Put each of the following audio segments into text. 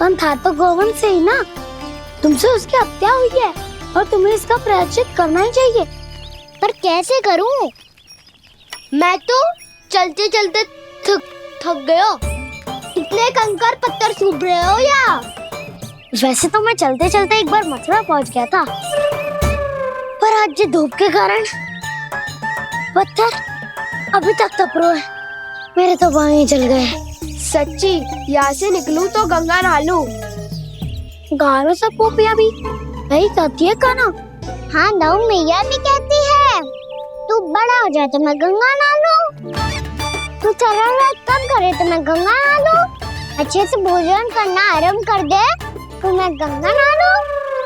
उत्पन्न था तो गोवंश से ही ना। तुमसे उसकी हत्या हुई है और तुम्हें इसका प्रायश्चित करना ही चाहिए। पर कैसे करूं? मैं तो चलते चलते थक गया। इतने कंकर पत्थर सूख रहे हो या? वैसे तो मैं चलते चलते एक बार मथुरा पहुंच गया था, पर आज ये धूप के कारण पत्थर अभी तक तप रहे हैं। मेरे तो पाँव ही जल गए। सच्ची, यहाँ से निकलूं तो गंगा नहा लूं। गालों से पोपिया भी यही कहती है काना। हाँ, नौ मैया भी कहती है तू बड़ा हो जाए तो मैं गंगा नहा लूं, तू चरण कब करे तो मैं गंगा नहा लूं, अच्छे से भोजन करना आरंभ कर दे तो मैं गंगा नहा लूं।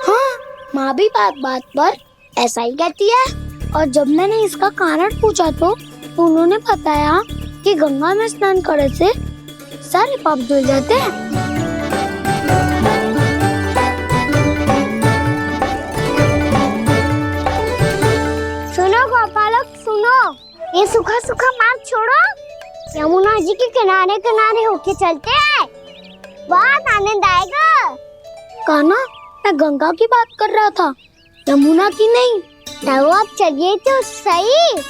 हाँ, माँ भी बात बात पर ऐसा ही कहती है। और जब मैंने इसका कारण पूछा तो उन्होंने बताया कि गंगा में स्नान करने से सारे पाप धुल जाते हैं। सुनो गोपालक सुनो, ये सूखा सूखा मार्ग छोड़ो, यमुना जी के किनारे किनारे होके चलते हैं, बहुत आनंद आएगा। काना, मैं गंगा की बात कर रहा था, यमुना की नहीं। तो आप चलिए तो सही।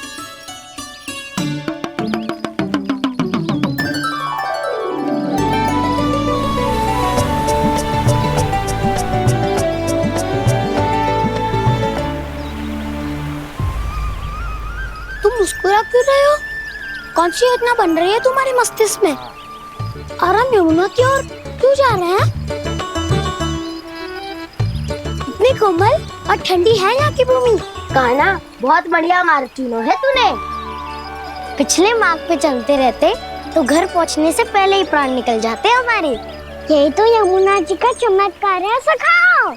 तुम मुस्कुरा क्यों रहे हो? कौन सी योजना बन रही है तुम्हारे मस्तिष्क में? और हम यमुना की ओर क्यों जा रहे हैं? इतनी कोमल और ठंडी है यहाँ की भूमि। कान्हा, बहुत बढ़िया मार्ग चुना है तूने। पिछले मार्ग पे चलते रहते तो घर पहुँचने से पहले ही प्राण निकल जाते हमारे। यही तो यमुना जी का चमत्कार है सखाओ।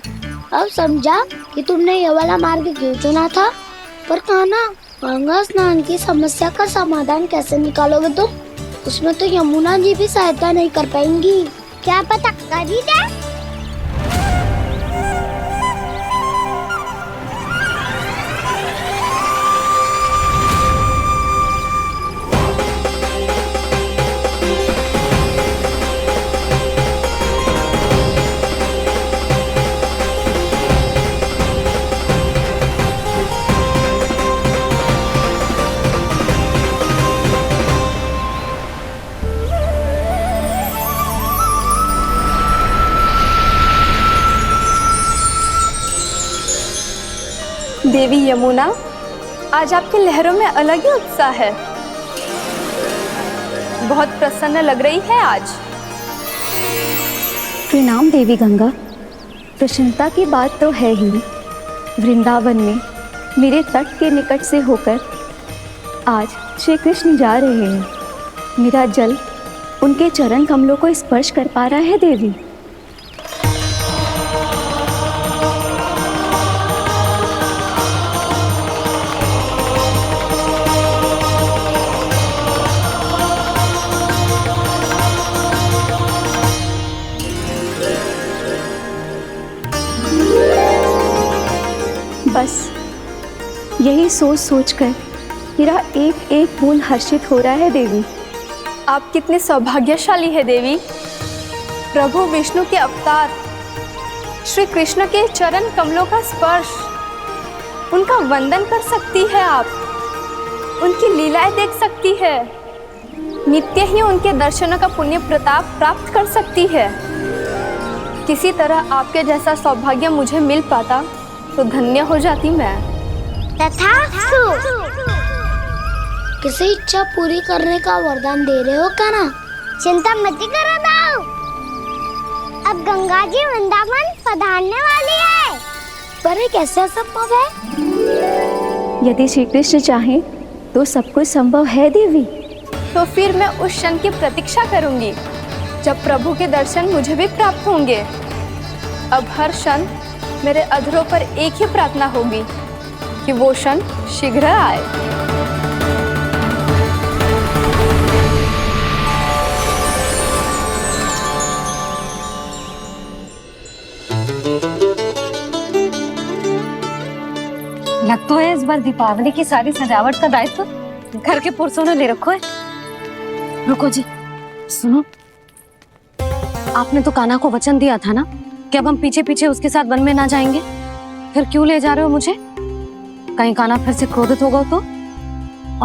अब समझा कि तुमने ये वाला मार्ग क्यों चुना था। पर कान्हा, गंगा स्नान की समस्या का समाधान कैसे निकालोगे तुम? उसमें तो यमुना जी भी सहायता नहीं कर पाएंगी। क्या पता कर ही दे। देवी यमुना, आज आपकी लहरों में अलग ही उत्साह है। बहुत प्रसन्न लग रही है आज। प्रणाम देवी गंगा। प्रसन्नता की बात तो है ही। वृंदावन में मेरे तट के निकट से होकर आज श्री कृष्ण जा रहे हैं। मेरा जल उनके चरण कमलों को स्पर्श कर पा रहा है देवी। बस यही सोच सोचकर मेरा एक एक बूंद हर्षित हो रहा है देवी। आप कितने सौभाग्यशाली है देवी। प्रभु विष्णु के अवतार श्री कृष्ण के चरण कमलों का स्पर्श, उनका वंदन कर सकती है आप, उनकी लीलाएं देख सकती है, नित्य ही उनके दर्शनों का पुण्य प्रताप प्राप्त कर सकती है। किसी तरह आपके जैसा सौभाग्य मुझे मिल पाता तो धन्य हो जाती मैं। तथास्तु। किसी इच्छा पूरी करने का वरदान दे रहे हो क्या ना? चिंता मत करो दाऊ, अब गंगा जी वृंदावन पधारने वाली है। पर ये कैसे संभव है? यदि श्री कृष्ण चाहें तो सब कुछ संभव है देवी। तो फिर मैं उस क्षण की प्रतीक्षा करूंगी जब प्रभु के दर्शन मुझे भी प्राप्त होंगे। अब हर क्षण मेरे अधरों पर एक ही प्रार्थना होगी कि वो क्षण शीघ्र आए। लग तो है इस बार दीपावली की सारी सजावट का दायित्व घर के पुरुषों ने ले रखो है। रुको जी, सुनो। आपने तो कान्हा को वचन दिया था ना कि अब हम पीछे पीछे उसके साथ वन में ना जाएंगे, फिर क्यों ले जा रहे हो मुझे? कहीं कान्हा फिर से क्रोधित होगा तो?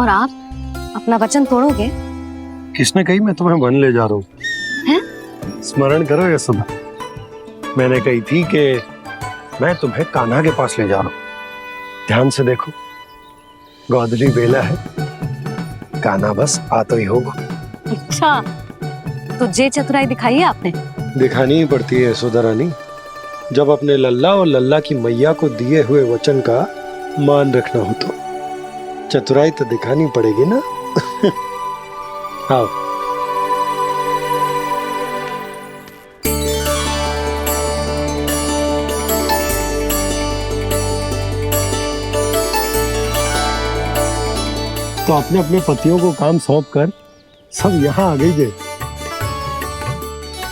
और आप अपना वचन तोड़ोगे? किसने कही मैं तुम्हें वन ले जा रहा हूँ? स्मरण करो ये सब। मैंने कही थी कि मैं तुम्हें कान्हा के पास ले जा रहा हूँ। ध्यान से देखो, गोधली बेला है, कान्हा बस आ तो ही होगा। अच्छा, तो जे चतुराई दिखाई है आपने? दिखानी ही पड़ती है यशोदा रानी, जब अपने लल्ला और लल्ला की मैया को दिए हुए वचन का मान रखना हो तो चतुराई तो दिखानी पड़ेगी ना। हाँ, तो अपने अपने पतियों को काम सौंप कर सब यहाँ आ गई है।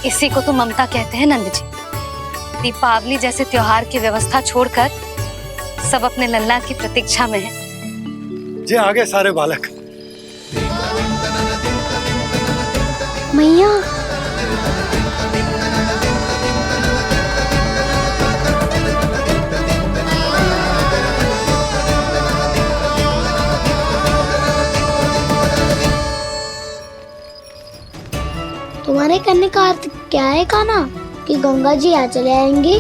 इसी को तो ममता कहते हैं नंद जी। दीपावली जैसे त्योहार की व्यवस्था छोड़कर सब अपने लल्ला की प्रतीक्षा में हैं। जे आगे सारे बालक। मैया, तुम्हारे कहने का अर्थ क्या है कान्हा? कि गंगा जी यहाँ चले आएंगी?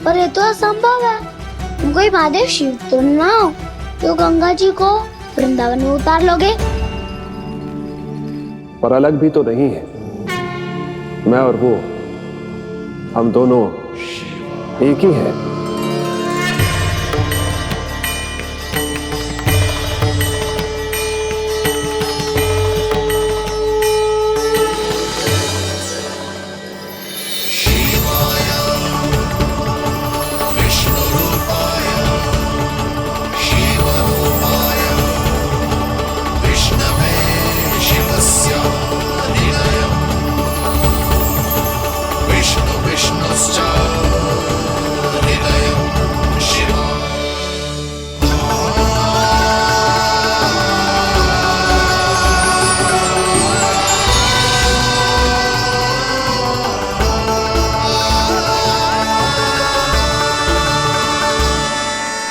पर ये तो असंभव है। तुम कोई महादेव शिव तो ना हो तो गंगा जी को वृंदावन में उतार लोगे? पर अलग भी तो नहीं है। मैं और वो, हम दोनों एक ही हैं।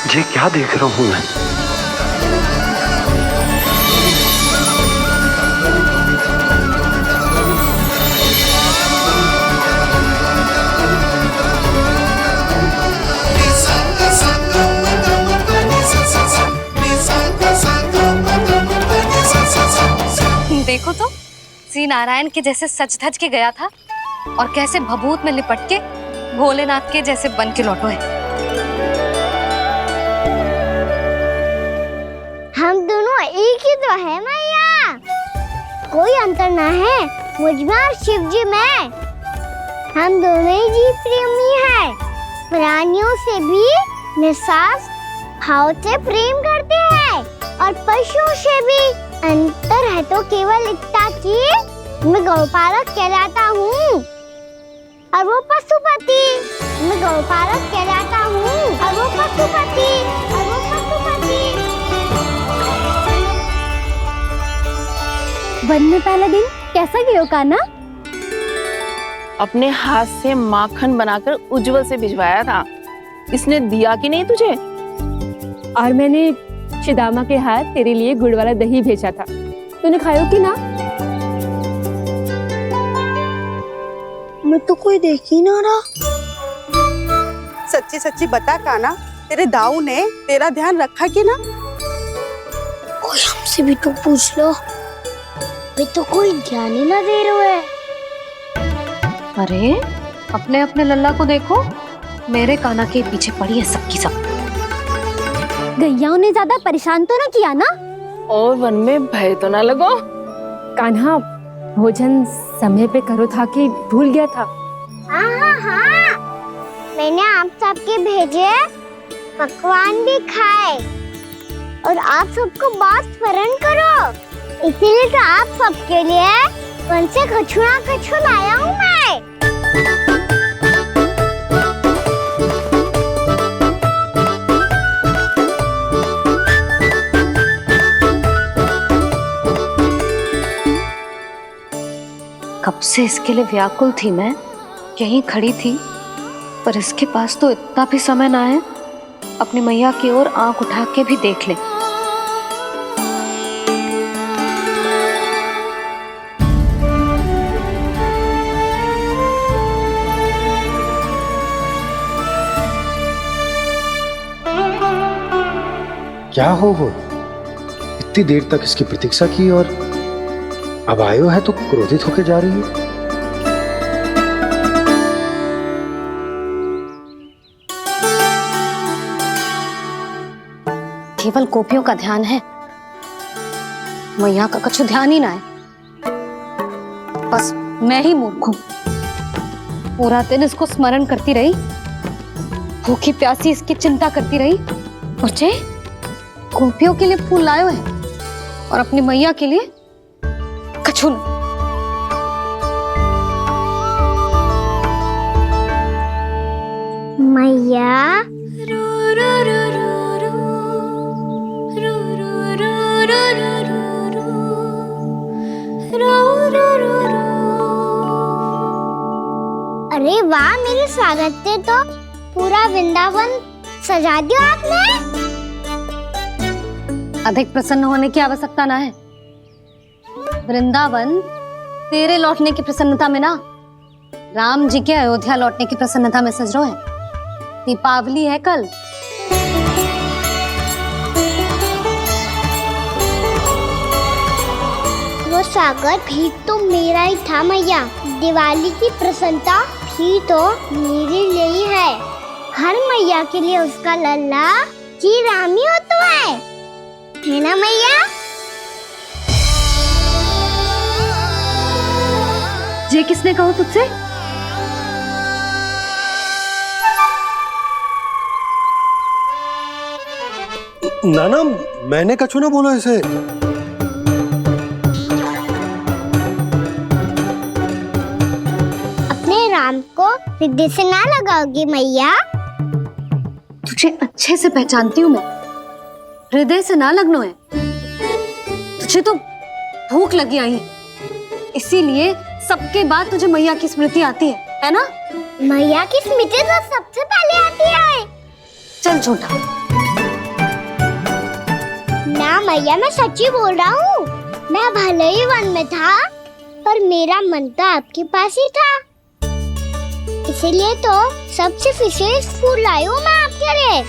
ये क्या देख रहा हूँ मैं? देखो तो, श्री नारायण के जैसे सज धज के गया था और कैसे भभूत में लिपट के भोलेनाथ के जैसे बन के लौटो है। हम दोनों एक ही तो है मैया, कोई अंतर ना है मुझ में और शिव जी में। हम दोनों ही जीव प्रेमी हैं, प्राणियों से भी निस्सास भाव से प्रेम करते हैं और पशुओं से भी। अंतर है तो केवल इतना कि मैं गौपालक कहलाता हूँ और वो पशुपति। मैं गौपालक कहलाता हूँ और वो पशुपति। वन में पहला दिन कैसा गया कान्हा? अपने हाथ से माखन बनाकर उज्जवल से भिजवाया था। इसने दिया कि नहीं तुझे? और मैंने शिदामा के हाथ तेरे लिए गुड़ वाला दही भेजा था, तूने खायो कि ना? मैं तो कोई देख ही ना रहा। सच्ची सच्ची बता कान्हा, तेरे दाऊ ने तेरा ध्यान रखा कि ना? कोई हमसे भी तो पूछ लो, वे तो कोई ध्यान ही ना दे रहे है। अरे अपने अपने लल्ला को देखो, मेरे कान्हा के पीछे पड़ी है सबकी सब। गैयाओं ने ज्यादा परेशान तो ना किया ना? और वन में भय तो ना लगो? कान्हा भोजन समय पे करो था कि भूल गया था? हाँ, मैंने आप सबके भेजे पकवान भी खाए और आप सबको बात स्मरण करो, इसीलिए तो आप सबके लिए वन से कछु लाया हूँ मैं। कब से इसके लिए व्याकुल थी मैं, यहीं खड़ी थी, पर इसके पास तो इतना भी समय ना है अपनी मैया की ओर आंख उठा के भी देख ले। क्या हो वो? इतनी देर तक इसकी प्रतीक्षा की और अब आयो है तो क्रोधित होके जा रही है। केवल गोपियों का ध्यान है, मैया का कछु ध्यान ही ना है। बस मैं ही मूर्ख हूं, पूरा दिन इसको स्मरण करती रही, भूखी प्यासी इसकी चिंता करती रही, और जे गोपियों के लिए फूल लायो है और अपनी मैया के लिए कछु न। मैया अरे वाह, मेरे स्वागत से तो पूरा वृंदावन सजा दिया आपने। अधिक प्रसन्न होने की आवश्यकता ना है। वृंदावन तेरे लौटने की प्रसन्नता में ना, राम जी के अयोध्या लौटने की प्रसन्नता में सज रहा है। दीपावली है कल। वो स्वागत भी तो मेरा ही था मैया। दिवाली की प्रसन्नता भी तो मेरे लिए ही है। हर मैया के लिए उसका लल्ला जी राम ही होता है ना मैया? ये किसने कहा तुझसे? नाना, मैंने कछु ना बोला इसे। अपने राम को हृदय से ना लगाओगी मैया? तुझे अच्छे से पहचानती हूँ मैं, हृदय से ना लगनो है। तुझे तो भूख लगी आई है, इसीलिए सबके बाद तुझे मैया की स्मृति आती है ना? मैया की स्मृति तो सबसे पहले आती है। चल छोटा। ना मैया, मैं सच्ची बोल रहा हूँ। मैं भले ही वन में था, पर मेरा मन तो आपके पास ही था। इसीलिए तो सबसे विशेष फूल लाई हूँ मैं आपके लिए।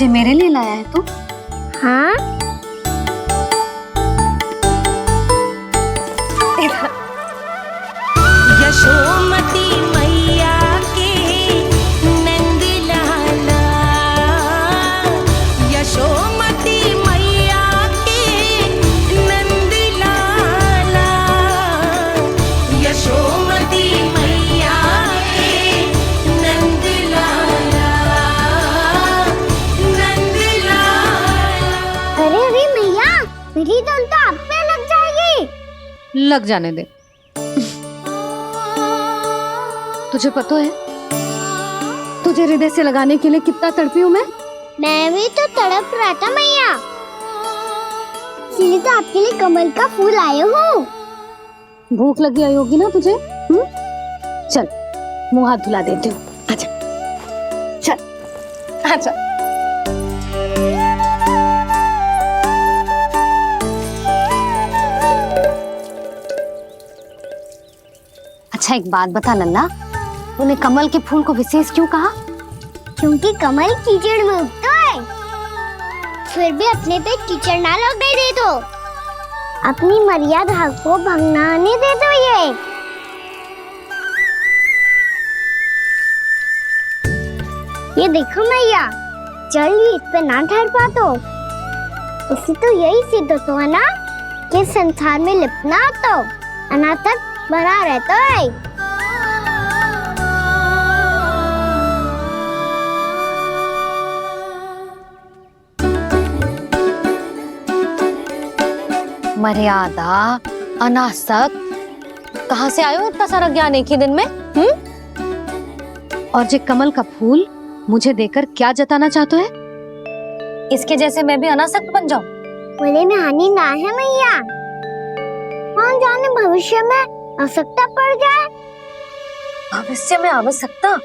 ये मेरे लिए लाया है तू? हाँ, यशोमती मैया के नंद लाला, यशोमती मैया के नंद लाला, यशोमती मैया के नंद लाला, नंद लाला। अरे अरे मैया, मेरी धुन तो आप पे लग जाएगी। लग जाने दे। तुझे पता है तुझे हृदय से लगाने के लिए कितना तड़पी हूँ मैं भी तो तड़प रहा था मैया, इसलिए तो आपके लिए कमल का फूल आए हूँ। भूख लगी आई होगी ना तुझे? चल मुंह हाथ धुला देती हूँ, आजा। चल आजा। अच्छा एक बात बता लल्ला, तूने कमल के फूल को विशेष क्यों कहा? क्योंकि कमल कीचड़ में उगता है, फिर भी अपने पे कीचड़ ना लगने दे दो। अपनी मर्यादा को भंग ना आने दे दो। ये देखो मैया, जल ही इस पे ना ठहर पा तो उसे तो यही सिद्ध होता है ना कि संसार में लिपना तो अनाथ तक बना रहता है। मर्यादा, अनासक, कहाँ से आयो इतना सारा ज्ञान एक ही दिन में? और जे कमल का फूल मुझे देकर क्या जताना चाहते है? इसके जैसे मैं भी अनासक्त बन जाऊं? बोले में हानि ना है मैया, कौन जाने भविष्य में आवश्यकता पड़ जाए। भविष्य में आवश्यकता?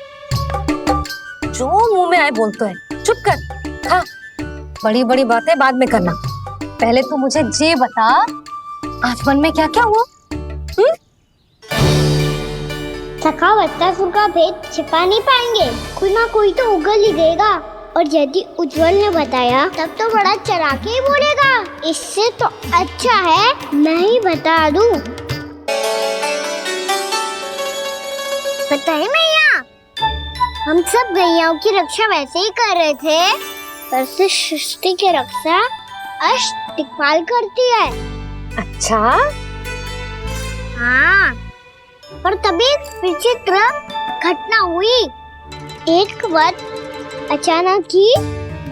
जो मुंह में आए बोलते है, चुप कर। हाँ, बड़ी बड़ी बातें बाद में करना, पहले तो मुझे ये बता आज मन में क्या क्या हुआ? सखा बत्तासुर का भेद छिपा नहीं पाएंगे, कोई ना कोई तो उगल ही देगा। और यदि उज्जवल ने बताया तब तो बड़ा चला के ही बोलेगा, इससे तो अच्छा है मैं ही बता दूं। बताइए मैया, हम सब गैयाओं की रक्षा वैसे ही कर रहे थे, पर से सृष्टि की रक्षा अष्टदिक्पाल करती है। अच्छा, हाँ, पर तभी विचित्र घटना हुई। एक वक्त अचानक ही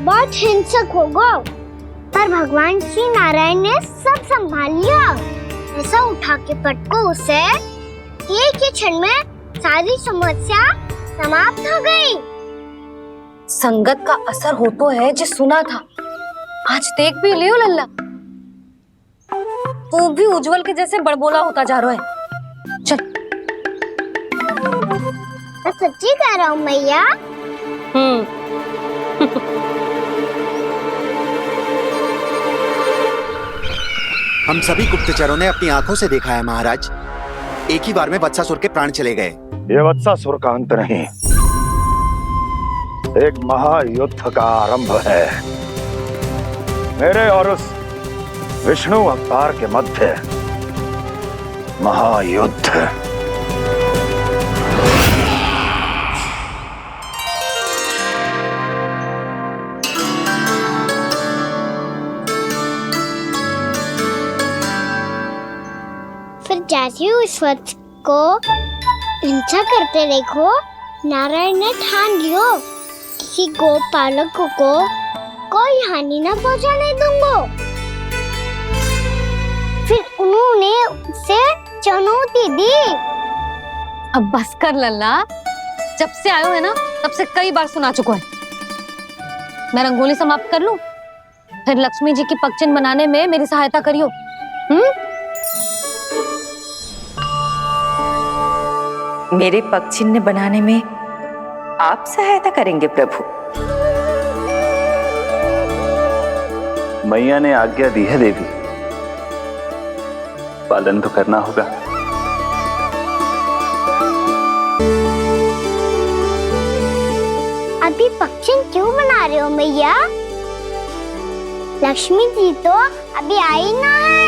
बहुत हिंसक हो गया, पर भगवान श्री नारायण ने सब संभाल लिया। ऐसा उठा के पटको उसे, एक ही क्षण में सारी समस्या समाप्त हो गई। संगत का असर हो तो है जो सुना था, आज देख भी लियो लल्ला, तू भी उज्जवल के जैसे बड़बोला होता जा रहा है। चल। मैं सच्ची कह रहा हूँ मैया। हम सभी गुप्तचरों ने अपनी आंखों से देखा है महाराज, एक ही बार में वत्सासुर के प्राण चले गए। ये वत्सासुर का अंत नहीं, एक महायुद्ध का आरंभ है। मेरे और उस विष्णु अवतार के मध्य महायुद्ध। फिर जैसे ही उस वक्त को हिंसा करते देखो, नारायण ने ठान लियो किसी गोपालक को कोई हानि न पहुंचाने दूंगा। फिर उन्होंने उसे चुनौती दी। अब बस कर लल्ला, जब से आयो है ना तब से कई बार सुना चुका है। मैं रंगोली समाप्त कर लूं, फिर लक्ष्मी जी की पगचिन बनाने में मेरी सहायता करियो। मेरे पगचिन्ह बनाने में आप सहायता करेंगे प्रभु? मैया ने आज्ञा दी है देवी, पालन तो करना होगा। अभी पगचिन्ह क्यों बना रहे हो मैया? लक्ष्मी जी तो अभी आई ना है।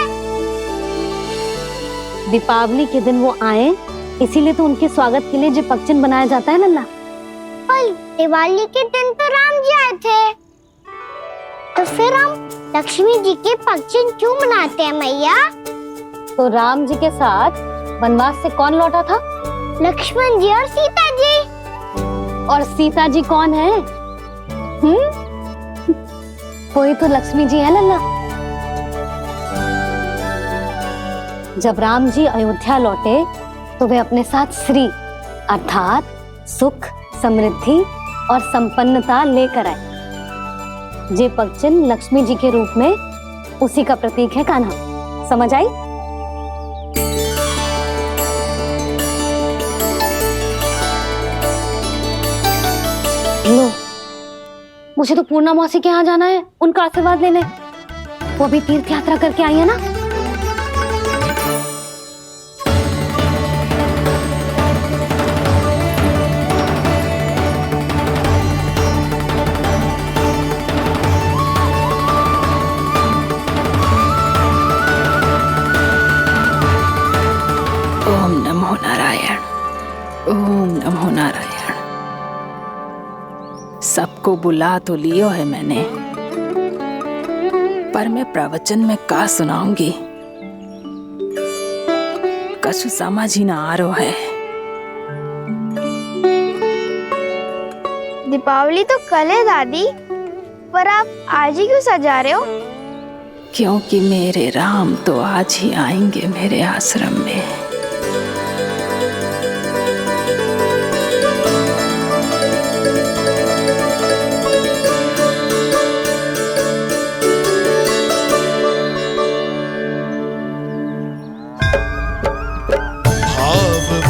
दीपावली के दिन वो आए, इसीलिए तो उनके स्वागत के लिए जो पगचिन्ह बनाया जाता है लल्ला। पर दिवाली के दिन तो राम जी आए थे, तो फिर हम लक्ष्मी जी के पगचिन्ह क्यों बनाते हैं मैया? तो राम जी के साथ वनवास से कौन लौटा था? लक्ष्मण जी और सीता जी। और सीता जी कौन है? कोई तो लक्ष्मी जी है लल्ला। जब राम जी अयोध्या लौटे तो वे अपने साथ श्री अर्थात सुख, समृद्धि और संपन्नता लेकर आए। जे पगचिन्ह लक्ष्मी जी के रूप में उसी का प्रतीक है कान्हा। समझ आई? लो, मुझे तो पूर्णा मौसी के यहाँ जाना है, उनका आशीर्वाद लेने। वो भी तीर्थ यात्रा करके आई है ना। ओम नमो नारायण, ओम नमो नारायण। सबको बुला तो लियो है मैंने, पर मैं प्रवचन में का सुनाऊंगी, कछु समझ ही ना आ रहा है। दीपावली तो कल है दादी, पर आप आज ही क्यों सजा रहे हो? क्योंकि मेरे राम तो आज ही आएंगे मेरे आश्रम में।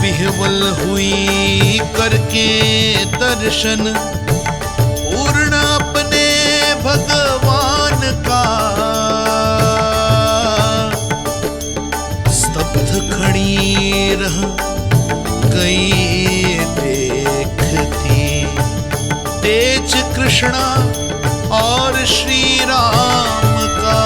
विह्वल हुई करके दर्शन पूर्ण अपने भगवान का, स्तब्ध खड़ी रह गई देखती तेज कृष्णा और श्री राम का।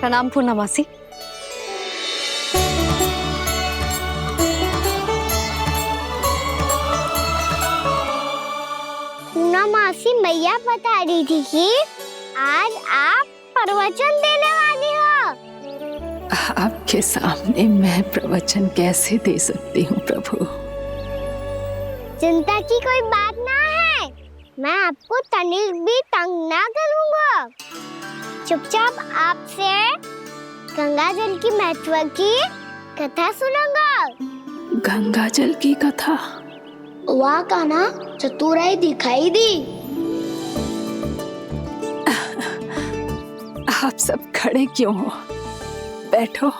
प्रणाम पूर्णमासी। पूर्णमासी मैया बता रही थी कि आज आप प्रवचन देने वाली हो। आपके सामने मैं प्रवचन कैसे दे सकती हूँ प्रभु? चिंता की कोई बात ना है, मैं आपको तनिक भी तंग ना करूँगा। चुपचाप आपसे गंगा जल की महत्व की कथा सुनूंगा। गंगा जल की कथा? वाह कान्हा, चतुराई दिखाई दी। आप सब खड़े क्यों हो? बैठो।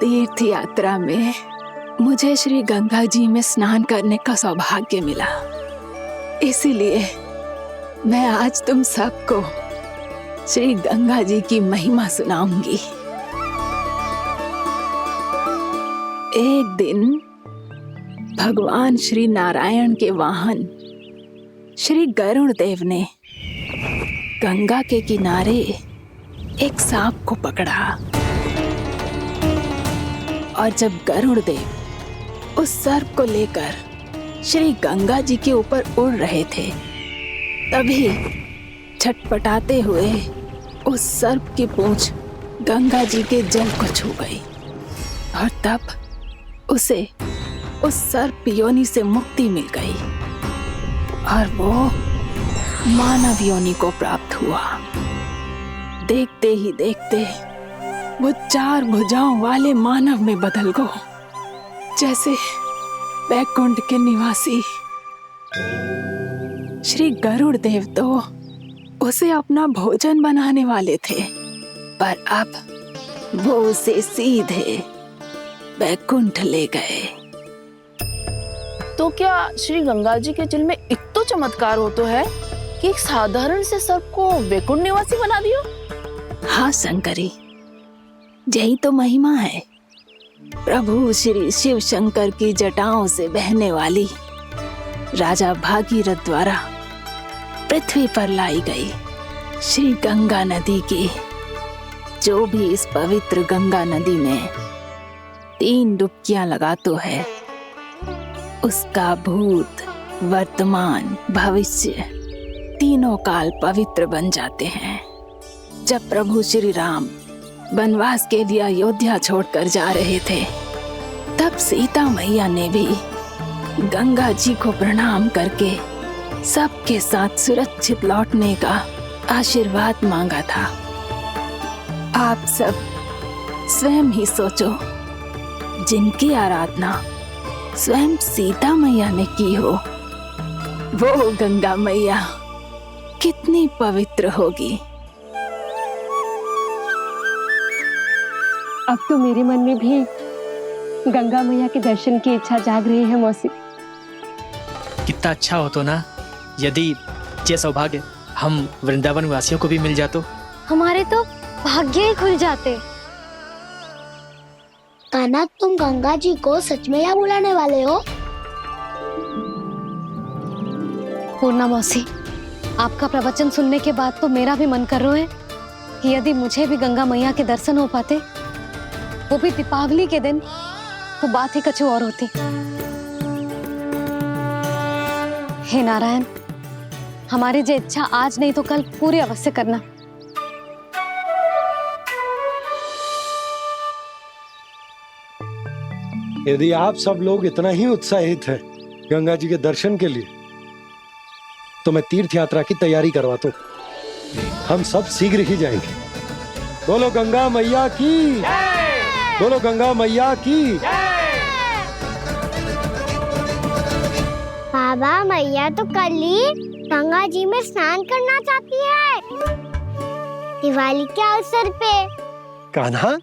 तीर्थ यात्रा में मुझे श्री गंगा जी में स्नान करने का सौभाग्य मिला, इसीलिए मैं आज तुम सबको श्री गंगा जी की महिमा सुनाऊंगी। एक दिन भगवान श्री नारायण के वाहन श्री गरुड़ देव ने गंगा के किनारे एक सांप को पकड़ा, और जब गरुड़ देव उस सर्प को लेकर श्री गंगा जी के ऊपर उड़ रहे थे, तभी छटपटाते हुए उस सर्प की पूंछ गंगा जी के जल को छू गई, और तब उसे उस सर्प योनि से मुक्ति मिल गई और वो मानव योनि को प्राप्त हुआ। देखते ही देखते वो 4 भुजाओं वाले मानव में बदल गया, जैसे बैकुंठ के निवासी। श्री गरुड़ देव तो उसे अपना भोजन बनाने वाले थे, पर अब वो उसे सीधे बैकुंठ ले गए। तो क्या श्री गंगा जी के जल में इतना चमत्कार हो तो है कि एक साधारण से सर्प को बैकुंठ निवासी बना दियो? हाँ शंकरी, यही तो महिमा है। प्रभु श्री शिव शंकर की जटाओं से बहने वाली राजा भागीरथ द्वारा पृथ्वी पर लाई गई श्री गंगा नदी की, जो भी इस पवित्र गंगा नदी में 3 डुबकियां लगातो है, उसका भूत, वर्तमान, भविष्य तीनों काल पवित्र बन जाते हैं। जब प्रभु श्री राम वनवास के लिए अयोध्या छोड़कर जा रहे थे, तब सीता मैया ने भी गंगा जी को प्रणाम करके सबके साथ सुरक्षित लौटने का आशीर्वाद मांगा था। आप सब स्वयं ही सोचो, जिनकी आराधना स्वयं सीता मैया ने की हो, वो गंगा मैया कितनी पवित्र होगी। अब तो मेरे मन में भी गंगा मैया के दर्शन की इच्छा जाग रही है मौसी। कितना अच्छा हो तो ना यदि ये सौभाग्य हम वृंदावन वासियों को भी मिल जातो। हमारे तो भाग्य ही खुल जाते। कान्हा, तुम गंगा जी को सच में यहाँ बुलाने वाले हो? पूर्णा मौसी, आपका प्रवचन सुनने के बाद तो मेरा भी मन कर रहा है कि यदि मुझे भी गंगा मैया के दर्शन हो पाते, वो भी दीपावली के दिन, तो बात ही कुछ और होती। हे नारायण, हमारी जो इच्छा आज नहीं तो कल पूरी अवश्य करना। यदि आप सब लोग इतना ही उत्साहित हैं गंगा जी के दर्शन के लिए, तो मैं तीर्थ यात्रा की तैयारी करवाता हूँ। हम सब शीघ्र ही जाएंगे। बोलो गंगा मैया की, बोलो गंगा मैया की। बाबा, मैया तो कल ही गंगा जी में स्नान करना चाहती है, दिवाली के अवसर पे। कान्हा,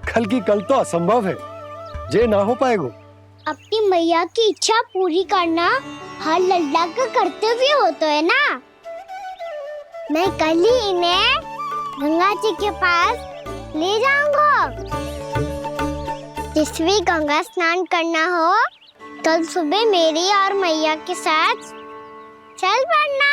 कल की कल तो असंभव है, जे ना हो पाएगा। अपनी मैया की इच्छा पूरी करना हर लल्ला का कर्तव्य होता है ना। मैं कल ही इन्हें गंगा जी के पास ले जाऊंगा। जिस भी गंगा स्नान करना हो, कल सुबह मेरी और मैया के साथ चल पड़ना।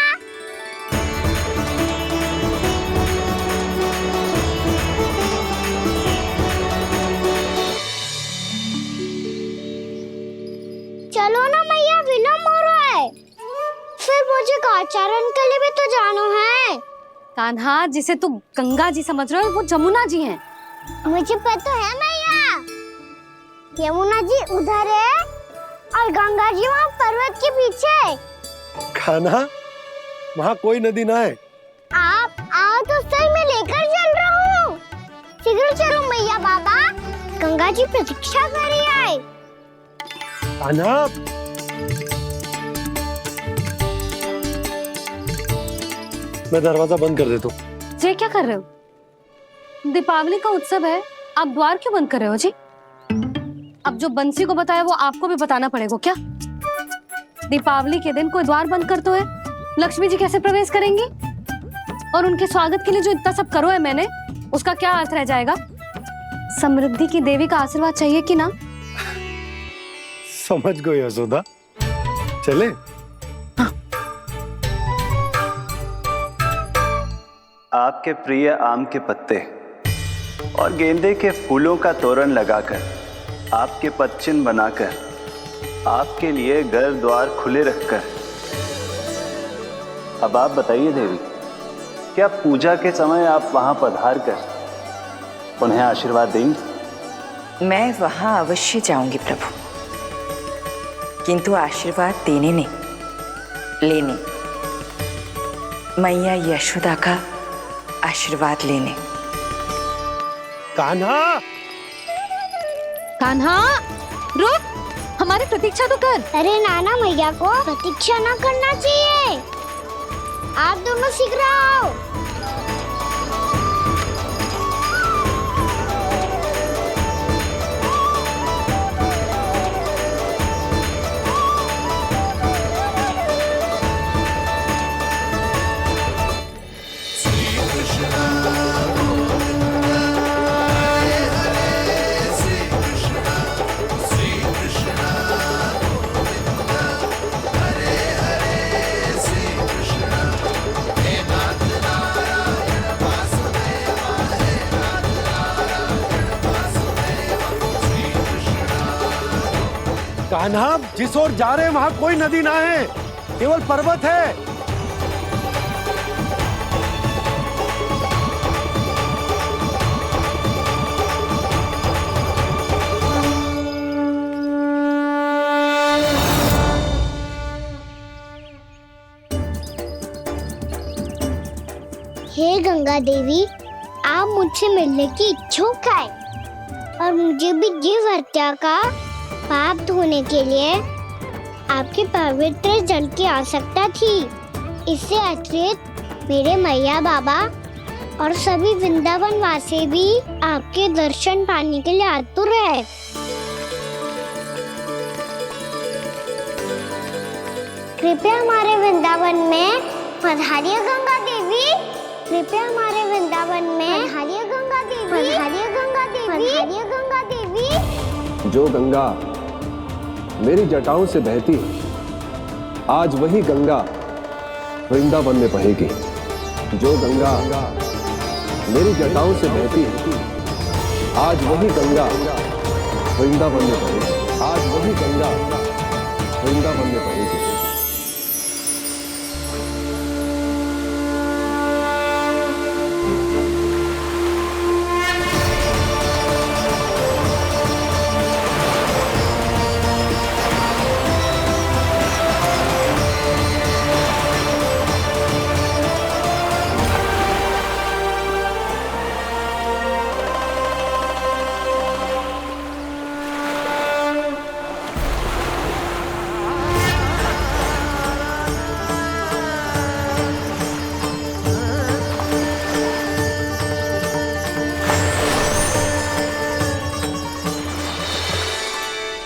चलो ना मैया, विलम्ब हो रहा है। फिर मुझे गौचारण के लिए भी तो जाना है। कान्हा, जिसे तू गंगा जी समझ रहे हो, वो जमुना जी हैं। मुझे पता है मैया, यमुना जी उधर है और गंगा जी वहाँ पर्वत के पीछे। कान्हा, वहाँ कोई नदी ना है। आप आओ तो सही, मैं लेकर चल रहा हूँ। शीघ्र चलो मैया बाबा, गंगा जी प्रतीक्षा कर रही है। कान्हा, मैं दरवाजा बंद कर देता हूँ। ये क्या कर रहे हो? दीपावली का उत्सव है, आप द्वार क्यों बंद कर रहे हो जी? अब जो बंसी को बताया वो आपको भी बताना पड़ेगा क्या? दीपावली के दिन कोई द्वार बंद कर तो है, लक्ष्मी जी कैसे प्रवेश करेंगी? और उनके स्वागत के लिए जो इतना सब करो है मैंने, उसका क्या अर्थ रह जाएगा? समृद्धि की देवी का आशीर्वाद चाहिए कि ना? समझ गई यशोदा, चले। आपके प्रिय आम के पत्ते और गेंदे के फूलों का तोरण लगाकर, आपके पदचिन्ह बनाकर, आपके लिए घर द्वार खुले रखकर, अब आप बताइए देवी, क्या पूजा के समय आप वहां पधार कर उन्हें आशीर्वाद देंगी? मैं वहां अवश्य जाऊंगी प्रभु, किंतु आशीर्वाद देने नहीं, लेने, मैया यशोदा का आशीर्वाद लेने। कान्हा, कान्हा, रुक, हमारी प्रतीक्षा तो कर। अरे नाना, मैया को प्रतीक्षा न करना चाहिए। आप दोनों शीघ्र आओ। कान्हा, जिस ओर जा रहे हैं वहां कोई नदी ना है, केवल पर्वत है। हे गंगा देवी, आप मुझसे मिलने की इच्छुक है और मुझे भी जीव हत्या का पाप धोने के लिए आपके पवित्र जल की आवश्यकता थी। इससे अतिरिक्त मेरे मैया बाबा और सभी वृंदावन वासी भी आपके दर्शन पाने के लिए आतुर है। कृपया हमारे वृंदावन में पधारिए गंगा देवी। कृपया हमारे वृंदावन में पधारिए गंगा देवी। पधारिए गंगा देवी। पधारिए गंगा देवी। जो गंगा मेरी जटाओं से बहती है, आज वही गंगा वृंदावन में बहेगी। जो गंगा मेरी जटाओं से बहती है, आज वही गंगा वृंदावन में बहेगी। आज वही गंगा वृंदावन में बहेगी।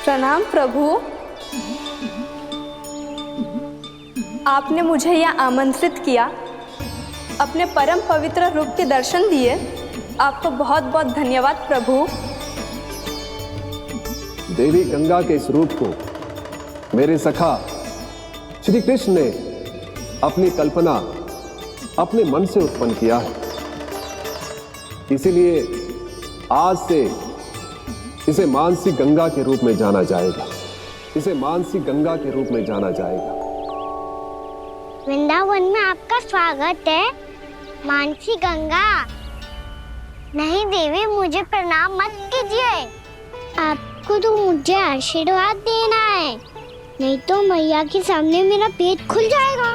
प्रणाम प्रभु। आपने मुझे यहाँ आमंत्रित किया, अपने परम पवित्र रूप के दर्शन दिए। आपको बहुत बहुत धन्यवाद प्रभु। देवी गंगा के इस रूप को मेरे सखा श्री कृष्ण ने अपनी कल्पना अपने मन से उत्पन्न किया है। इसीलिए आज से इसे मानसी गंगा के रूप में जाना जाएगा। इसे मानसी गंगा के रूप में जाना जाएगा। वृंदावन में आपका स्वागत है मानसी गंगा। नहीं देवी, मुझे प्रणाम मत कीजिए। आपको तो मुझे आशीर्वाद देना है, नहीं तो मैया के सामने मेरा पेट खुल जाएगा।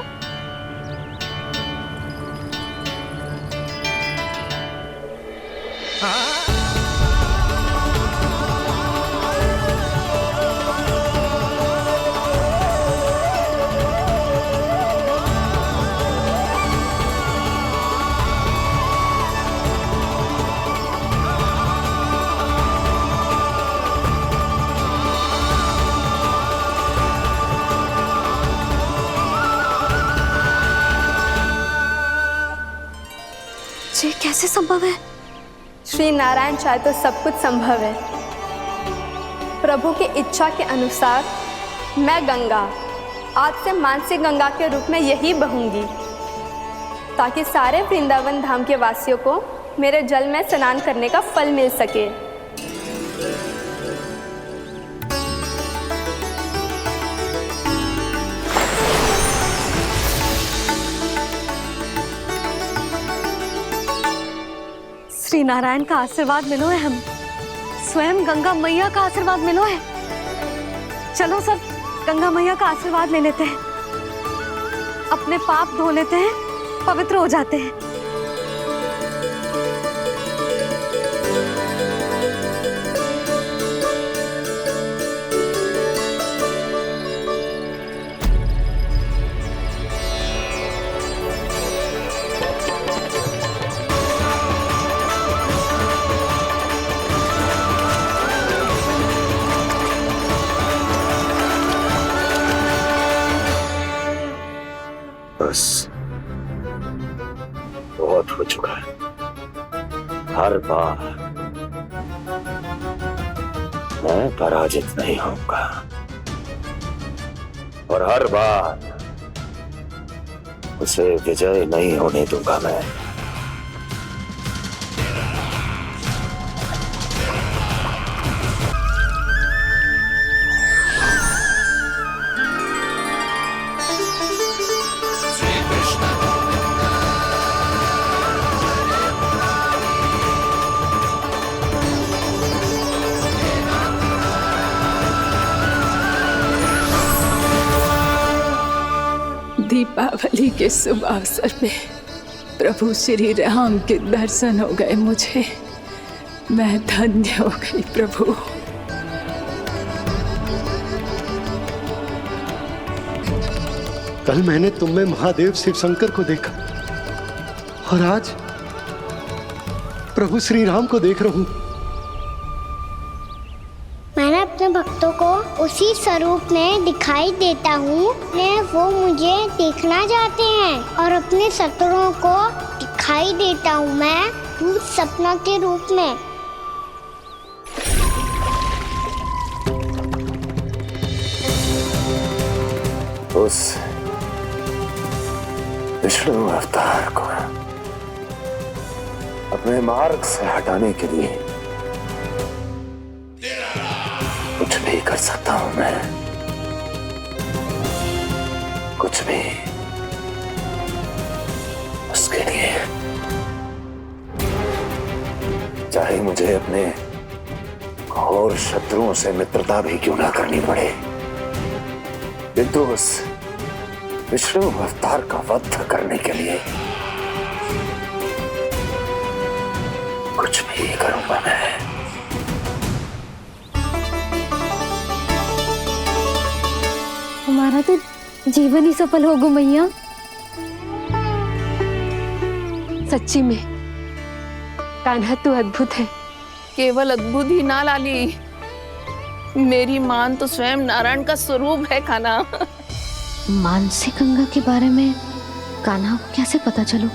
ये कैसे संभव है? श्री नारायण चाहे तो सब कुछ संभव है। प्रभु की इच्छा के अनुसार मैं गंगा आज से मानसी गंगा के रूप में यही बहूंगी, ताकि सारे वृंदावन धाम के वासियों को मेरे जल में स्नान करने का फल मिल सके। श्री नारायण का आशीर्वाद मिलो है, हम स्वयं गंगा मैया का आशीर्वाद मिलो है। चलो सब गंगा मैया का आशीर्वाद ले लेते हैं, अपने पाप धो लेते हैं, पवित्र हो जाते हैं। बस बहुत हो चुका है। हर बार मैं पराजित नहीं होऊंगा और हर बार उसे विजय नहीं होने दूंगा मैं। दीपावली के शुभ अवसर पे प्रभु श्री राम के दर्शन हो गए मुझे। मैं धन्य हो गई प्रभु। कल मैंने तुम में महादेव शिव शंकर को देखा और आज प्रभु श्री राम को देख रहा हूं। मैंने अपने भक्तों को उसी स्वरूप में दिखाई देता हूँ, वो मुझे देखना चाहते हैं और अपने शत्रुओं को दिखाई देता हूँ मैं भूत सपना के रूप में। उस विष्णु अवतार को अपने मार्ग से हटाने के लिए कुछ भी कर सकता हूं मैं, कुछ भी। उसके लिए चाहे मुझे अपने घोर शत्रुओं से मित्रता भी क्यों ना करनी पड़े, किंतु उस विष्णु अवतार का वध करने के लिए कुछ भी करूंगा मैं। हमारा तो जीवन ही सफल होगा मैया। सच्ची में कान्हा तू अद्भुत है। केवल अद्भुत ही ना लाली, मेरी मान तो स्वयं नारायण का स्वरूप है कान्हा। मानसी गंगा के बारे में कान्हा को कैसे पता चलो?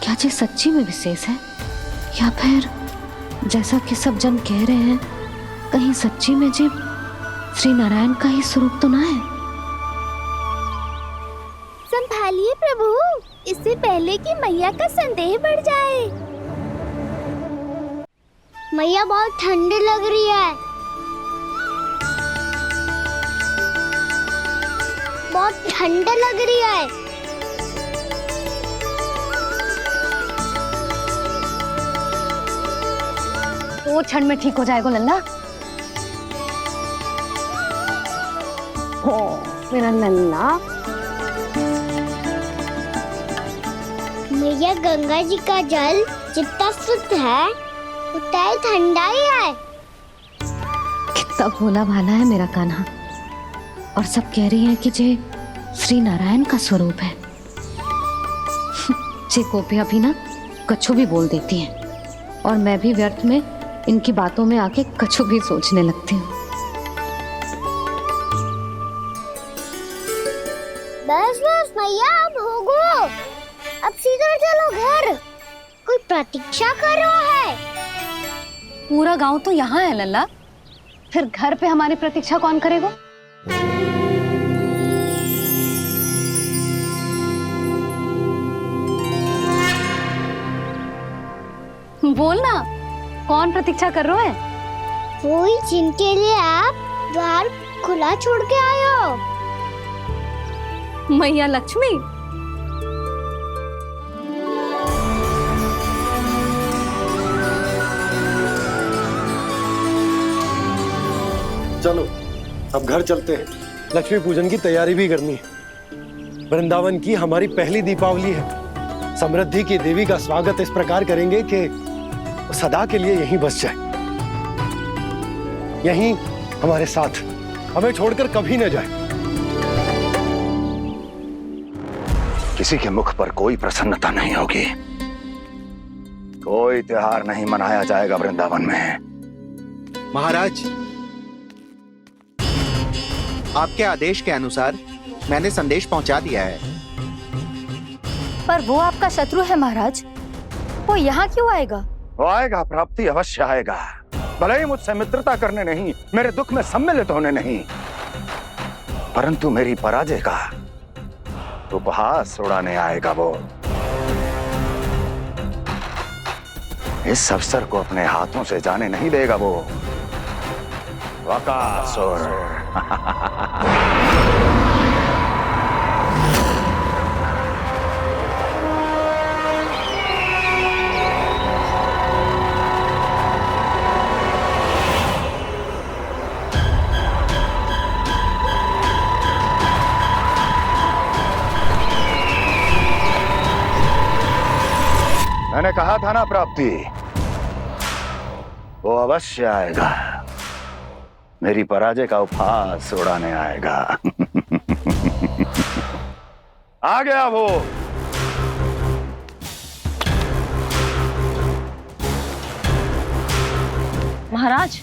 क्या ये सच्ची में विशेष है, या फिर जैसा कि सब जन कह रहे हैं, कहीं सच्ची में जी श्री नारायण का ही स्वरूप तो ना है? संभालिए प्रभु, इससे पहले कि मैया का संदेह बढ़ जाए। मैया बहुत ठंडी लग रही है, बहुत ठंडा लग रही है। वो क्षण में ठीक हो जाएगा लल्ला। ओ मेरा लल्ला। मैया गंगा जी का जल जितना शुद्ध है उतना ही ठंडा ही है। कितना भोला भाला है मेरा कान्हा। और सब कह रही हैं कि ये श्री नारायण का स्वरूप है। ये गोपियां भी ना कछु भी बोल देती हैं, और मैं भी व्यर्थ में इनकी बातों में आके कछु भी सोचने लगती हूँ। बस बस मैया, अब हो गो, अब सीधा चलो घर। कोई प्रतीक्षा कर रहा है। पूरा गांव तो यहाँ है लल्ला, फिर घर पे हमारी प्रतीक्षा कौन करेगा? बोल ना, कौन प्रतीक्षा कर रहा है? कोई जिनके लिए आप द्वार खुला छोड़ के आए हो। मैया लक्ष्मी। चलो अब घर चलते हैं। लक्ष्मी पूजन की तैयारी भी करनी है। वृंदावन की हमारी पहली दीपावली है। समृद्धि की देवी का स्वागत इस प्रकार करेंगे कि वो सदा के लिए यहीं बस जाए, यहीं हमारे साथ, हमें छोड़कर कभी न जाए। किसी के मुख पर कोई प्रसन्नता नहीं होगी, कोई त्योहार नहीं मनाया जाएगा वृंदावन में। महाराज, आपके आदेश के अनुसार मैंने संदेश पहुंचा दिया है। पर वो आपका शत्रु है महाराज, वो यहाँ क्यों आएगा? वो आएगा, प्राप्ति अवश्य आएगा। भले ही मुझसे मित्रता करने नहीं, मेरे दुख में सम्मिलित होने नहीं, परंतु मेरी पराजय का उपहास उड़ाने आएगा वो। इस अवसर को अपने हाथों से जाने नहीं देगा वो। वकासुर। मैंने कहा था ना प्राप्ति, वो अवश्य आएगा, मेरी पराजय का उपहास उड़ाने आएगा। आ गया वो। महाराज,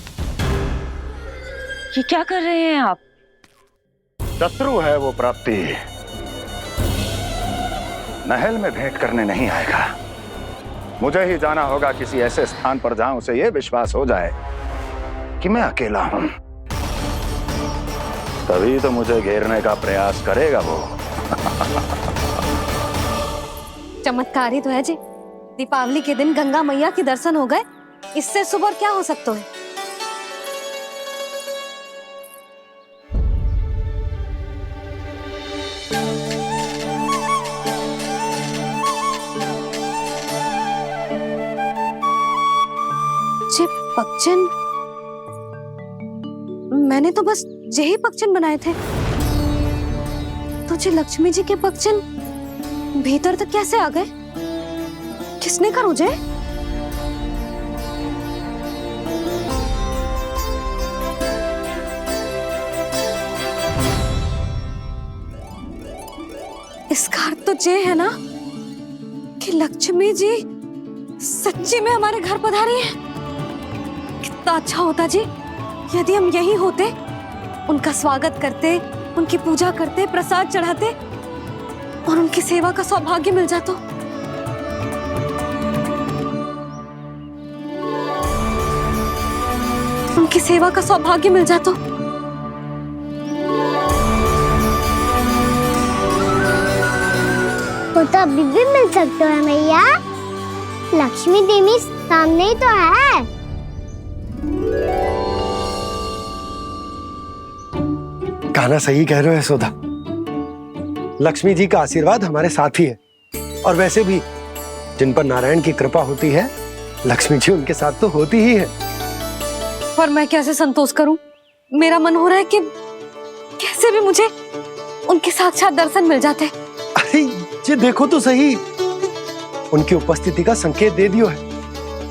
ये क्या कर रहे हैं आप? शत्रु है वो प्राप्ति, महल में भेंट करने नहीं आएगा। मुझे ही जाना होगा किसी ऐसे स्थान पर जहां उसे यह विश्वास हो जाए कि मैं अकेला हूं, तभी तो मुझे घेरने का प्रयास करेगा वो। चमत्कार ही तो है जी, दीपावली के दिन गंगा मैया के दर्शन हो गए, इससे शुभ और क्या हो सकता है। जे पक्षन, मैंने तो बस यही पक्षन बनाए थे, तो जे लक्ष्मी जी के पक्षन भीतर तक कैसे आ गए? किसने कर मुझे? इसका अर्थ तो ये है ना कि लक्ष्मी जी सच्ची में हमारे घर पधारी है। कितना अच्छा होता जी यदि हम यही होते, उनका स्वागत करते, उनकी पूजा करते, प्रसाद चढ़ाते और उनकी सेवा का सौभाग्य मिल जाता। उनकी सेवा का सौभाग्य मिल जाता। वो तो अभी भी मिल सकते हैं मैया, लक्ष्मी देवी सामने ही तो है। कान्हा सही कह रहे हो यशोदा, लक्ष्मी जी का आशीर्वाद हमारे साथ ही है। और वैसे भी जिन पर नारायण की कृपा होती है, लक्ष्मी जी उनके साथ तो होती ही है। पर मैं कैसे संतोष करूं? मेरा मन हो रहा है कि कैसे भी मुझे उनके साक्षात दर्शन मिल जाते। अरे ये देखो तो सही, उनकी उपस्थिति का संकेत दे दियो है।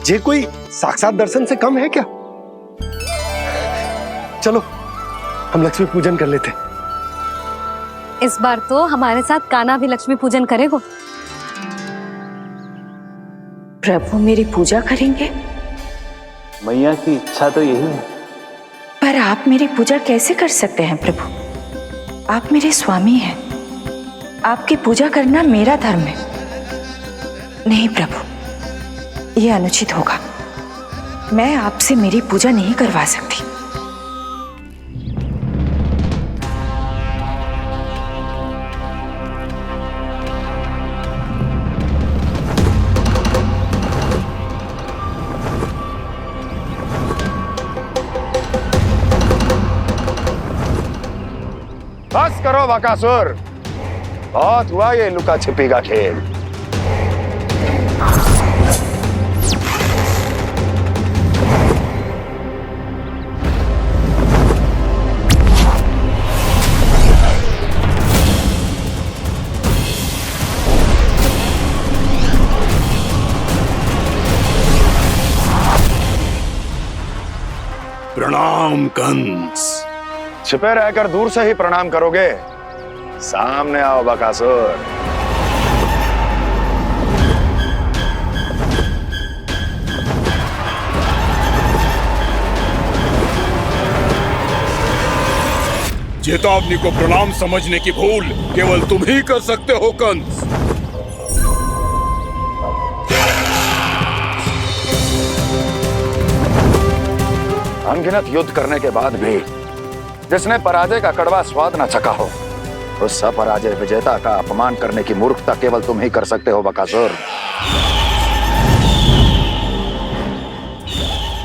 ये कोई साक्षात दर्शन से कम है क्या? चलो हम लक्ष्मी पूजन कर लेते। इस बार तो हमारे साथ कान्हा भी लक्ष्मी पूजन करेगा। प्रभु मेरी पूजा करेंगे? मैया की इच्छा तो यही है। पर आप मेरी पूजा कैसे कर सकते हैं प्रभु? आप मेरे स्वामी हैं, आपकी पूजा करना मेरा धर्म है। नहीं प्रभु, यह अनुचित होगा। मैं आपसे मेरी पूजा नहीं करवा सकती। बस करो बकासुर, बहुत हुआ ये लुका छिपी का खेल। प्रणाम कंस। छिपे रहकर दूर से ही प्रणाम करोगे? सामने आओ बकासुर। चेतावनी को प्रणाम समझने की भूल केवल तुम ही कर सकते हो कंस। अनगिनत युद्ध करने के बाद भी जिसने पराजय का कड़वा स्वाद न चखा हो, उस अपराजय विजेता का अपमान करने की मूर्खता केवल तुम ही कर सकते हो बकासुर।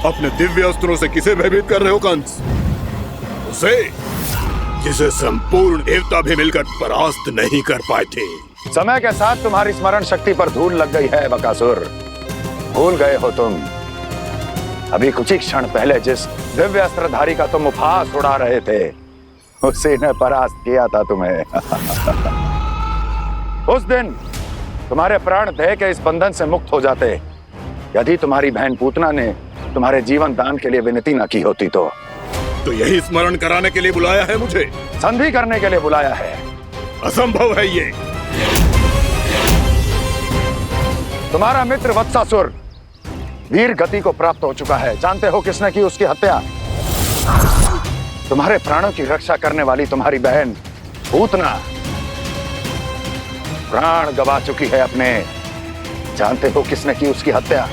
अपने दिव्य अस्त्रों से किसे भयभीत कर रहे हो कंस? उसे जिसे संपूर्ण देवता भी मिलकर परास्त नहीं कर पाए थे। समय के साथ तुम्हारी स्मरण शक्ति पर धूल लग गई है बकासुर। भूल गए हो तुम अभी कुछ ही क्षण पहले जिस दिव्य अस्त्रधारी का तुम उपहास उड़ा रहे थे, उसी ने परास्त किया था तुम्हें। उस दिन तुम्हारे प्राण देह के इस बंधन से मुक्त हो जाते यदि तुम्हारी बहन पूतना ने तुम्हारे जीवन दान के लिए विनती न की होती। तो यही स्मरण कराने के लिए बुलाया है मुझे? संधि करने के लिए बुलाया है। असंभव है ये। तुम्हारा मित्र वत्सासुर वीर गति को प्राप्त हो चुका है। जानते हो किसने की उसकी हत्या? तुम्हारे प्राणों की रक्षा करने वाली तुम्हारी बहन पूतना प्राण गवा चुकी है अपने। जानते हो किसने की उसकी हत्या?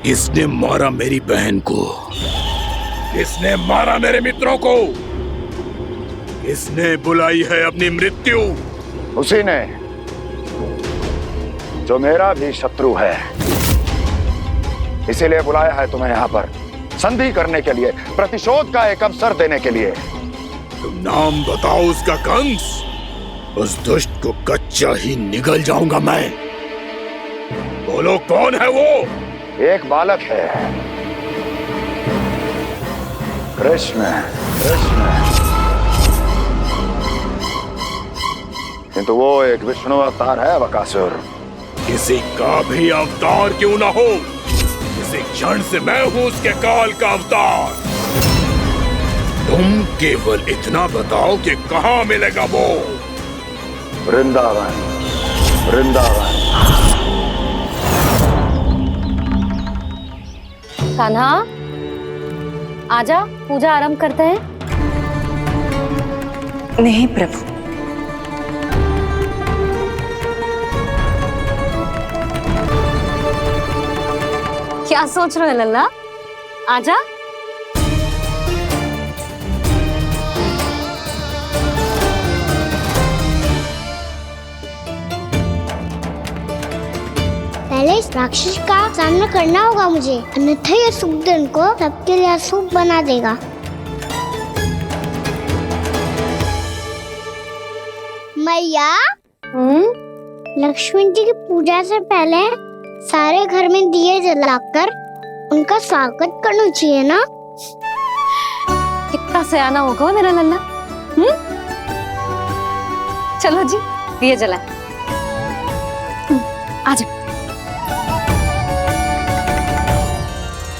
किसने मारा मेरी बहन को? किसने मारा मेरे मित्रों को? किसने बुलाई है अपनी मृत्यु? उसी ने जो मेरा भी शत्रु है। इसीलिए बुलाया है तुम्हें यहाँ पर, संधि करने के लिए, प्रतिशोध का एक अवसर देने के लिए। तुम नाम बताओ उसका कंस, उस दुष्ट को कच्चा ही निगल जाऊंगा मैं। बोलो कौन है वो? एक बालक है, कृष्ण। किंतु वो एक विष्णु अवतार है बकासुर। किसी का भी अवतार क्यों ना हो, इसी क्षण से मैं हूं उसके काल का अवतार। तुम केवल इतना बताओ कि कहां मिलेगा वो? वृंदावन। कान्हा, आजा, पूजा आरंभ करते हैं। नहीं प्रभु, क्या सोच रहे हो लल्ला? आजा। पहले इस राक्षस का सामना करना होगा मुझे, अन्यथा ये शुभ दिन को सबके लिए अशुभ बना देगा। मैया, लक्ष्मी जी की पूजा से पहले सारे घर में दिए जलाकर उनका स्वागत करना चाहिए ना? कितना सयाना होगा मेरा लल्ला। चलो जी, दिए जलाएं। आजा।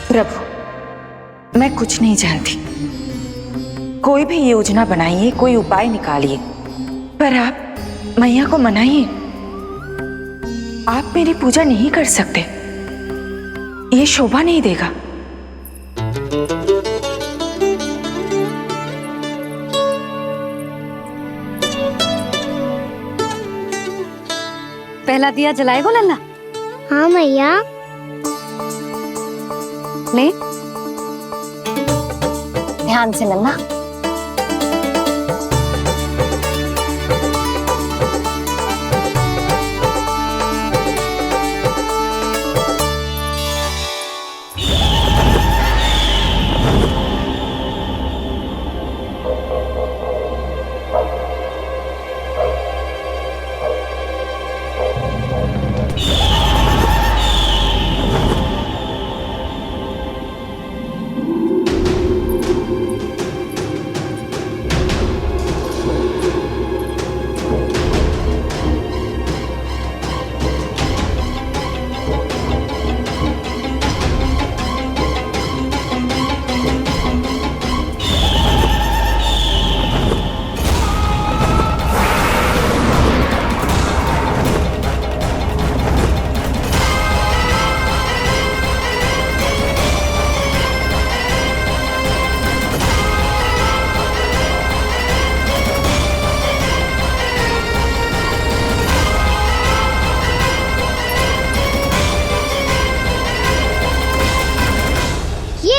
प्रभु, मैं कुछ नहीं जानती। कोई भी योजना बनाइए, कोई उपाय निकालिए, पर आप मैया को मनाइए। आप मेरी पूजा नहीं कर सकते, ये शोभा नहीं देगा। पहला दिया जलाएगो लल्ला? हाँ मैया। ले, ध्यान से लल्ला।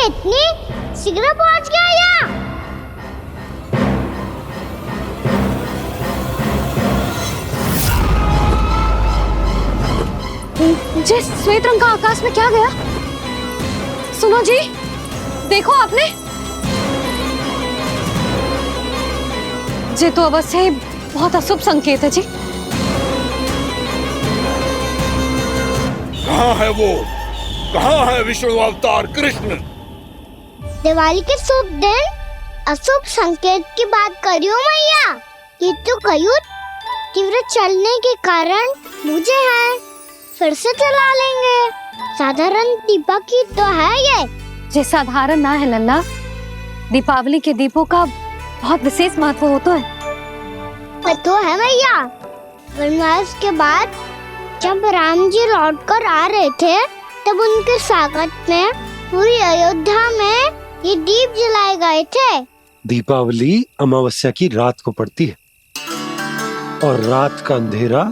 इतनी शीघ्र पहुंच गया यहाँ? जे श्वेत रंग का आकाश में क्या गया? सुनो जी, देखो आपने, जे तो अवश्य ही बहुत अशुभ संकेत है जी। कहाँ है वो? कहाँ है विष्णु अवतार कृष्ण? दिवाली के शुभ दिन अशुभ संकेत की बात करियो मैया। ये तो कयूर तीव्र चलने के कारण मुझे है, फिर से चला लेंगे। साधारण दीपक ही तो है ये साधारण ना है लल्ला, दीपावली के दीपों का बहुत विशेष महत्व होता है। तो है मैया, वनवास के बाद जब राम जी लौटकर आ रहे थे तब उनके स्वागत में पूरी अयोध्या में ये दीप जलाए गए थे। दीपावली अमावस्या की रात को पड़ती है और रात का अंधेरा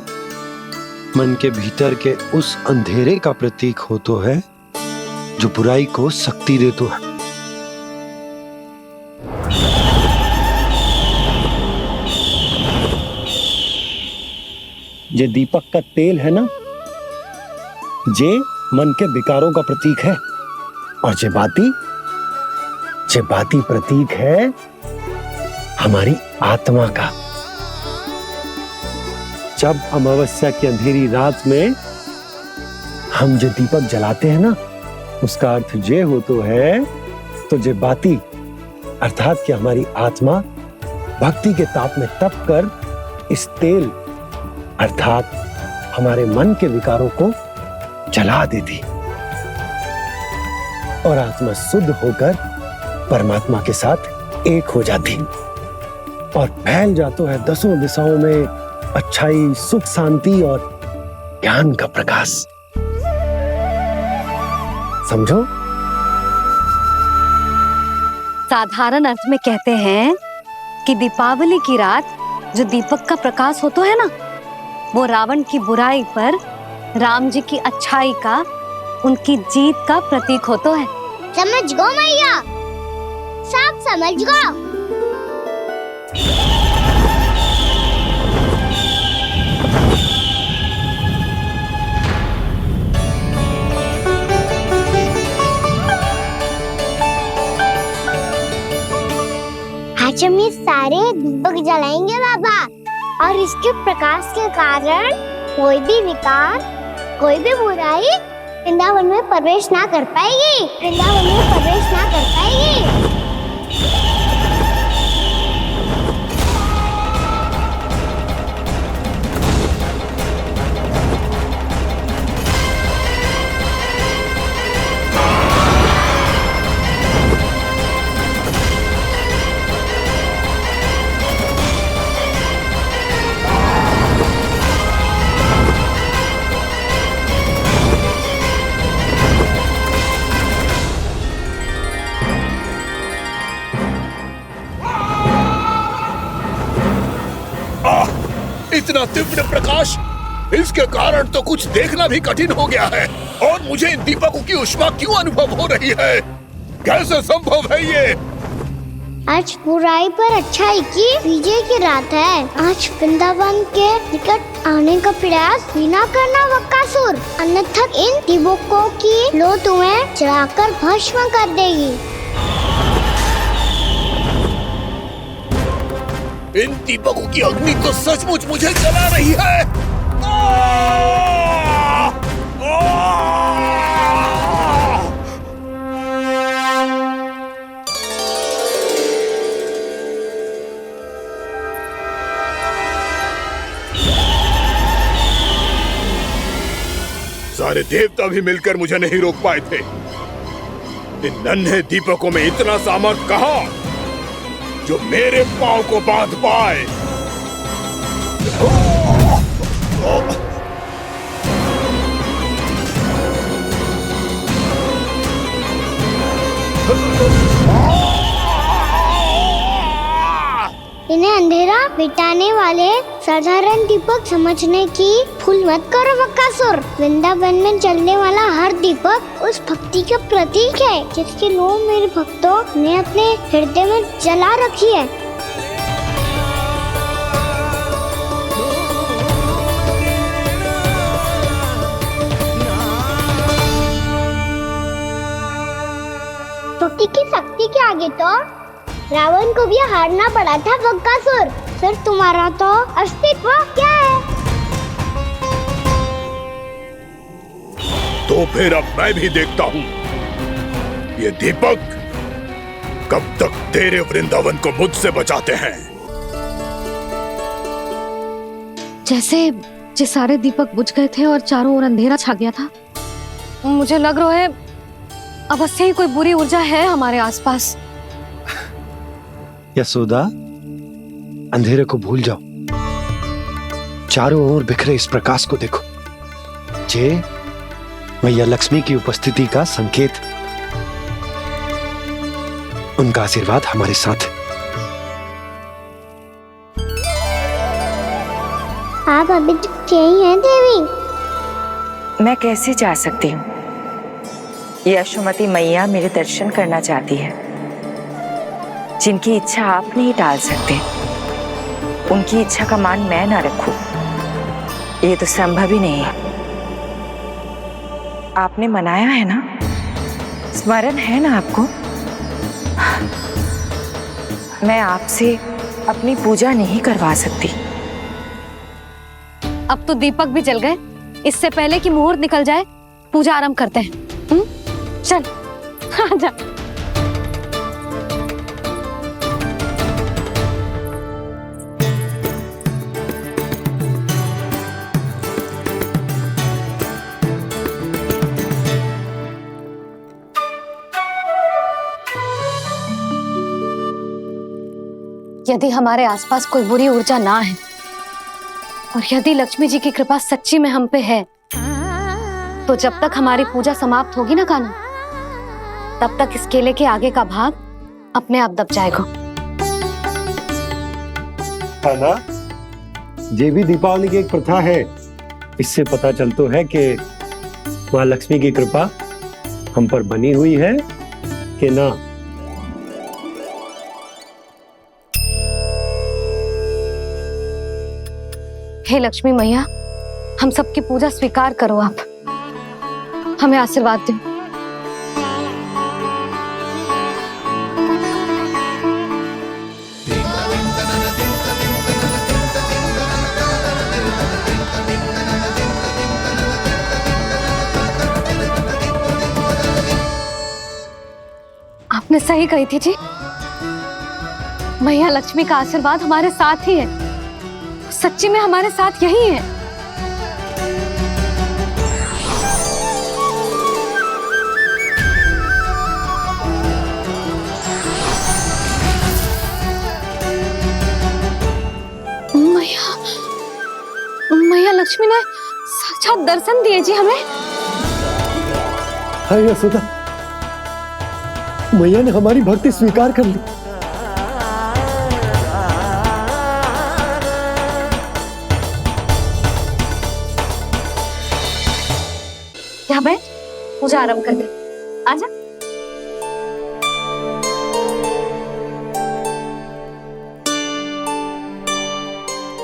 मन के भीतर के उस अंधेरे का प्रतीक होता है जो बुराई को शक्ति देता है। ये दीपक का तेल है ना, जे मन के विकारों का प्रतीक है और जे बाती प्रतीक है हमारी आत्मा का। जब अमावस्या की अंधेरी रात में हम जो दीपक जलाते हैं ना, उसका अर्थ जे हो तो है, तो जे बाती अर्थात कि हमारी आत्मा भक्ति के ताप में तप कर इस तेल अर्थात हमारे मन के विकारों को जला देती और आत्मा शुद्ध होकर परमात्मा के साथ एक हो जाती और फैल जाता है दसों दिशाओं में अच्छाई, सुख, शांति और ज्ञान का प्रकाश। समझो? साधारण अर्थ में कहते हैं कि दीपावली की रात जो दीपक का प्रकाश होता है ना, वो रावण की बुराई पर राम जी की अच्छाई का, उनकी जीत का प्रतीक होता है। समझ गो मैया, सब समझ गो। आज हम ये सारे दीपक जलाएंगे बाबा, और इसके प्रकाश के कारण कोई भी विकार, कोई भी बुराई वृंदावन में प्रवेश ना कर पाएगी, वृंदावन में प्रवेश ना कर पाएगी। इतना तीव्र प्रकाश, इसके कारण तो कुछ देखना भी कठिन हो गया है। और मुझे इन दीपकों की उष्मा क्यों अनुभव हो रही है? कैसे संभव है ये? आज बुराई पर अच्छाई की विजय की रात है। आज वृंदावन के निकट आने का प्रयास भी ना करना बकासुर, अन्यथा इन दीपकों की लो तुम्हें जलाकर भस्म कर देगी। इन दीपकों की अग्नि तो सचमुच मुझे जला रही है। सारे देवता भी मिलकर मुझे नहीं रोक पाए थे। इन नन्हे दीपकों में इतना सामर्थ्य कहां जो मेरे पांव को बांध पाए। इन्हें अंधेरा मिटाने वाले साधारण दीपक समझने की भूल मत करो बकासुर। वृंदावन में जलने वाला हर दीपक उस भक्ति का प्रतीक है जिसकी लो मेरे भक्तों ने अपने हृदय में जला रखी है। टूटी की शक्ति के आगे तो रावण को भी हारना पड़ा था बकासुर। फिर तुम्हारा तो अस्तित्व क्या है? तो फिर अब मैं भी देखता हूँ ये दीपक कब तक तेरे वृंदावन को मुझसे बचाते हैं। जैसे ये सारे दीपक बुझ गए थे और चारों ओर अंधेरा छा गया था, मुझे लग रहा है अवश्य ही कोई बुरी ऊर्जा है हमारे आसपास। यशोदा, अंधेरे को भूल जाओ, चारों ओर बिखरे इस प्रकाश को देखो। जे मैया लक्ष्मी की उपस्थिति का संकेत, उनका आशीर्वाद हमारे साथ। आप अभी तक यही हैं देवी? मैं कैसे जा सकती हूँ? यशोमती मैया मेरे दर्शन करना चाहती है। जिनकी इच्छा आप नहीं टाल सकते, उनकी इच्छा का मान मैं ना रखूं, ये तो संभव ही नहीं है। आपने मनाया है ना, स्मरण है ना आपको? मैं आपसे अपनी पूजा नहीं करवा सकती। अब तो दीपक भी जल गए, इससे पहले कि मुहूर्त निकल जाए पूजा आरंभ करते हैं। चल आजा। यदि हमारे आसपास कोई बुरी ऊर्जा ना है और यदि लक्ष्मी जी की कृपा सच्ची में हम पे है, तो जब तक हमारी पूजा समाप्त होगी ना कान्हा, तब तक इस केले के आगे का भाग अपने आप दब जाएगा। कान्हा, ये भी दीपावली की एक प्रथा है। इससे पता चलता है कि माँ लक्ष्मी की कृपा हम पर बनी हुई है कि ना। हे लक्ष्मी मैया, हम सबकी पूजा स्वीकार करो, आप हमें आशीर्वाद दो। आपने सही कही थी जी, मैया लक्ष्मी का आशीर्वाद हमारे साथ ही है, सच्ची में हमारे साथ यही है। मैया लक्ष्मी ने साक्षात दर्शन दिए जी हमें। हाय यशोदा, मैया ने हमारी भक्ति स्वीकार कर ली। यहाँ बैठ, पूजा आरंभ कर दे। आजा।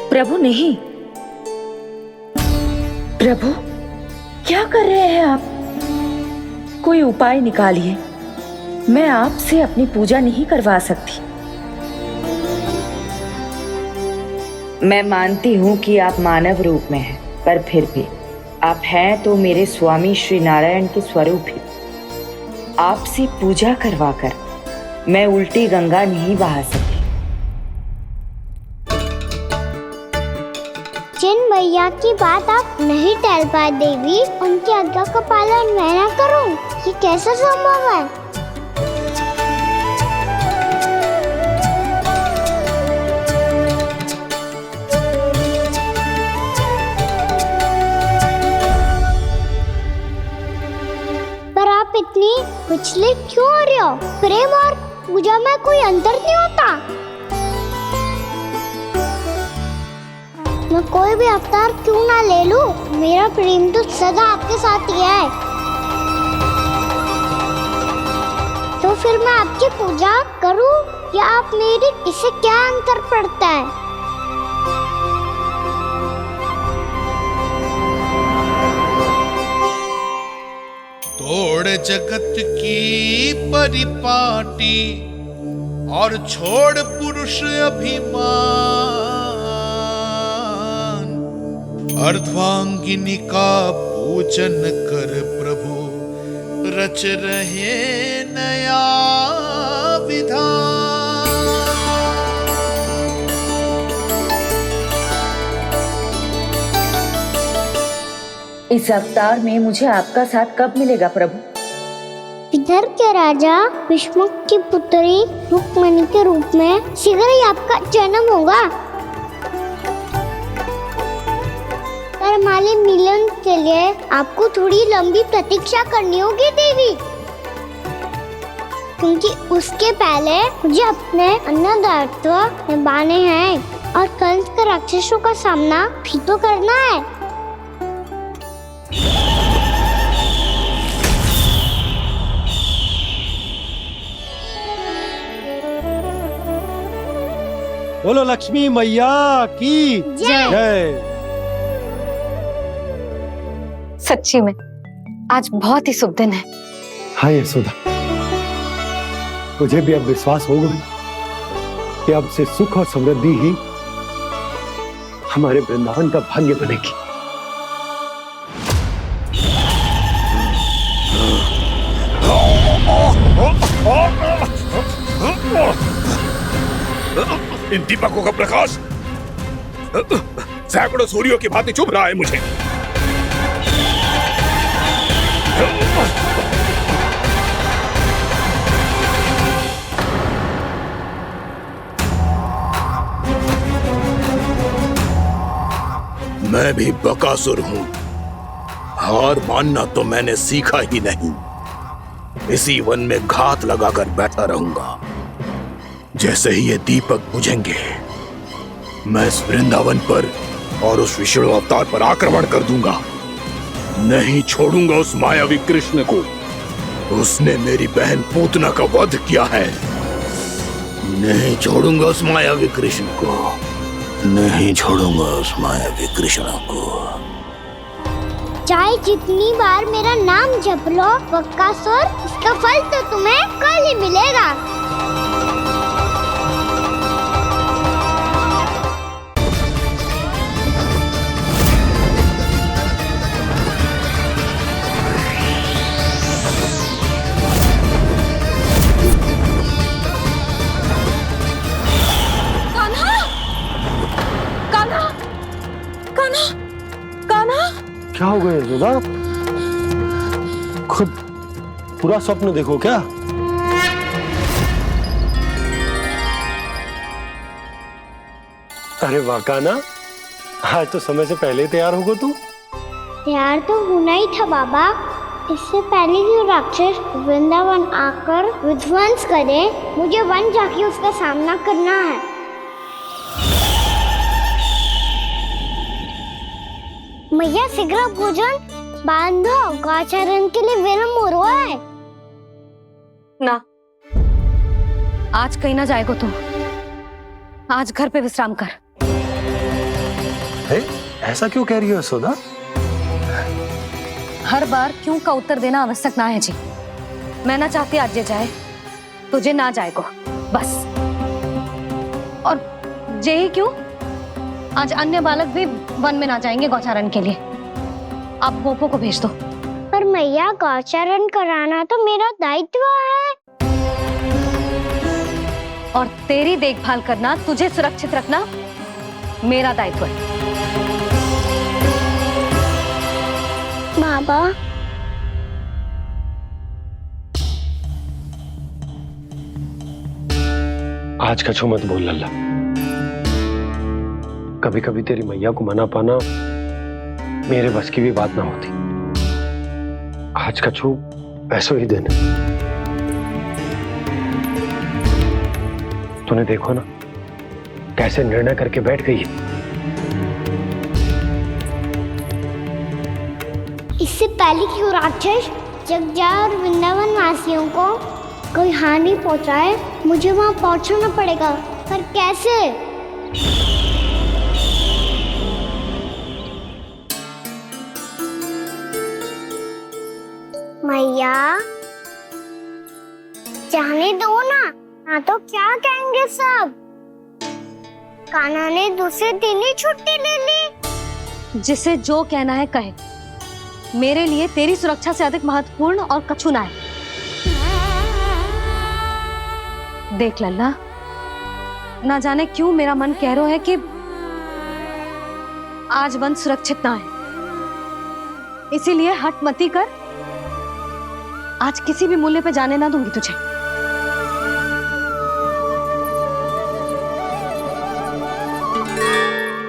प्रभु नहीं, प्रभु क्या कर रहे हैं आप? कोई उपाय निकालिए, मैं आपसे अपनी पूजा नहीं करवा सकती। मैं मानती हूँ कि आप मानव रूप में हैं, पर फिर भी आप हैं तो मेरे स्वामी श्री नारायण के स्वरूप ही। आपसे पूजा करवाकर मैं उल्टी गंगा नहीं बहा सकती। जिन भैया की बात आप नहीं टाल पाए देवी, उनकी आज्ञा का पालन मैं ना करूं, ये कैसे संभव है? पर आप इतनी विचलित क्यों हो रहे हो? प्रेम और पूजा में कोई अंतर नहीं होता। मैं कोई भी अवतार क्यों ना ले लूं, मेरा प्रेम तो सदा आपके साथ ही है। तो फिर मैं आपकी पूजा करूं या आप मेरी, इससे क्या अंतर पड़ता है? तोड़ जगत की परिपाटी और छोड़ पुरुष अभिमान, अर्धांगिनी का पूजन कर प्रभु रच रहे नया विधान। इस अवतार में मुझे आपका साथ कब मिलेगा प्रभु? इधर के राजा भीष्मक की पुत्री रुक्मणी के रूप में शीघ्र ही आपका जन्म होगा। पर हमारे मिलन के लिए आपको थोड़ी लंबी प्रतीक्षा करनी होगी देवी, क्योंकि उसके पहले मुझे अपने अन्य दायित्व निभाने हैं और कंस के राक्षसों का सामना भी तो करना है। बोलो लक्ष्मी मैया की जय। सच्ची में आज बहुत ही शुभ दिन है। हाँ यशोदा, मुझे भी अब विश्वास होगा कि अब से सुख और समृद्धि ही हमारे वृंदावन का भाग्य बनेगी। इन दीपकों का प्रकाश सैकड़ों सूर्यों की भांति चुभ रहा है मुझे। मैं भी बकासुर हूं, हार मानना तो मैंने सीखा ही नहीं। इसी वन में घात लगाकर बैठा रहूंगा। जैसे ही ये दीपक बुझेंगे, मैं इस वृंदावन पर और उस विष्णु अवतार पर आक्रमण कर दूंगा। नहीं छोड़ूंगा उस मायावी कृष्ण को। उसने मेरी बहन पूतना का वध किया है। नहीं छोड़ूंगा उस मायावी कृष्ण को। नहीं छोड़ूंगा उस मायावी कृष्ण को। चाहे जितनी बार मेरा नाम जप लो बकासुर, इसका फल तो तुम्हें कल ही मिलेगा। क्या हो गया यशोदा? खुद पूरा स्वप्न देखो क्या? अरे वाह कान्हा, आज तो समय से पहले तैयार होगा तू। तैयार तो होना ही था बाबा। इससे पहले कि राक्षस वृंदावन आकर विध्वंस करे, मुझे वन जाके उसका सामना करना है। मैया शीघ्र भोजन बांधो, गौचरण के लिए विलंब हो रहा है। ना, आज कहीं ना जाएगा तुम। आज घर पे विश्राम कर। ऐसा क्यों कह रही हो यशोदा? हर बार क्यों का उत्तर देना आवश्यक ना है जी। मैं ना चाहती आज ये जाए, तुझे ना जाएगा बस। और जे ही क्यों, आज अन्य बालक भी वन में ना जाएंगे गौचारण के लिए। आप गोपो को भेज दो। पर मैया गौचारण कराना तो मेरा दायित्व है। और तेरी देखभाल करना, तुझे सुरक्षित रखना मेरा दायित्व है। बाबा, आज कछु मत बोल लल्ला। कभी कभी तेरी मैया को मना पाना मेरे बस की भी बात ना होती। आज कछु ऐसो ही दिन। तूने देखो ना कैसे निर्णय करके बैठ गई है। इससे पहले कि वो राक्षस जगजा और वृंदावन वासियों को कोई हानि पहुंचाए, मुझे वहां पहुंचना पड़ेगा। पर कैसे? मैया, जाने दो ना तो क्या कहेंगे सब। कान्हा ने दूसरे दिन ही छुट्टी ले ली। जिसे जो कहना है कहे। मेरे लिए तेरी सुरक्षा से अधिक महत्वपूर्ण और कछु ना है। देख लल्ला, ना जाने क्यों मेरा मन कह रहा है कि आज वन सुरक्षित ना है। इसीलिए हट मती कर। आज किसी भी मूल्य पे जाने ना दूंगी तुझे।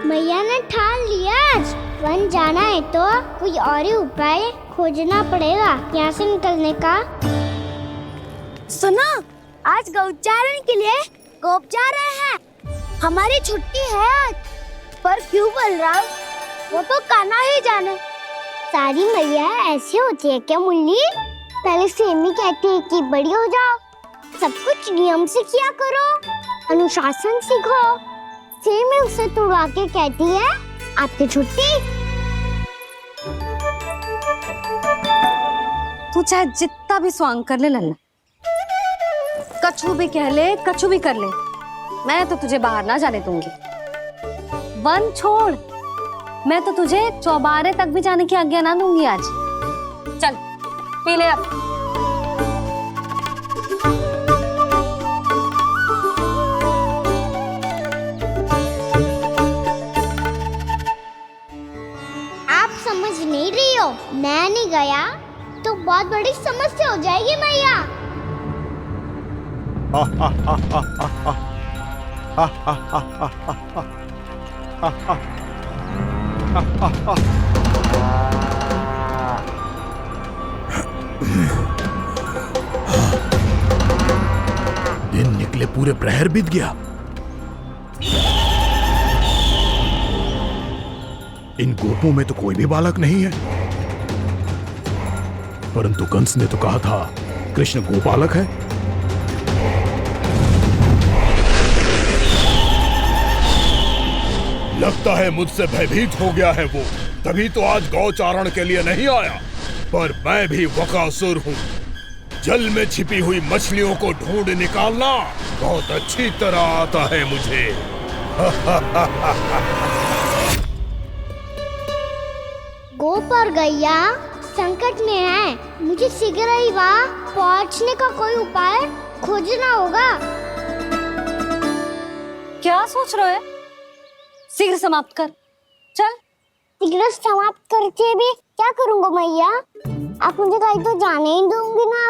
मैया ने ठान लिया, आज वन जाना है तो कोई और ही उपाय खोजना पड़ेगा यहाँ से निकलने का। सुनो, आज गौचारण के लिए गोप जा रहे हैं। हमारी छुट्टी है आज। पर क्यों बलराम? वो तो कान्हा ही जाने। सारी मैया ऐसी होती है क्या मुल्ली? पहले सेमी कहती है कि बड़ी हो जाओ, सब कुछ नियम से किया करो, अनुशासन सीखो। सेमी उसे तुड़वा के कहती है आपकी छुट्टी। तू चाहे जितना भी स्वांग कर ले लल्ला, कछु भी कह ले, कछु भी कर ले, मैं तो तुझे बाहर ना जाने दूंगी। वन छोड़, मैं तो तुझे चौबारे तक भी जाने की आज्ञा ना दूंगी आज। चल पी ले अब। आप समझ नहीं रही हो, मैं नहीं गया तो बहुत बड़ी समस्या हो जाएगी मैया। दिन निकले पूरे प्रहर बीत गया। इन गोपों में तो कोई भी बालक नहीं है, परंतु कंस ने तो कहा था कृष्ण गोपालक है। लगता है मुझसे भयभीत हो गया है वो, तभी तो आज गौचारण के लिए नहीं आया। पर मैं भी वकासुर हूँ, जल में छिपी हुई मछलियों को ढूंढ निकालना बहुत अच्छी तरह आता है मुझे। गोप और गैया संकट में है, मुझे शीघ्र ही वहाँ पहुँचने का कोई उपाय खोजना होगा। क्या सोच रहे हो? शीघ्र समाप्त कर, चल। शीघ्र समाप्त करके भी क्या करूँगा मैया? आप मुझे कहीं तो जाने ही दूंगी ना,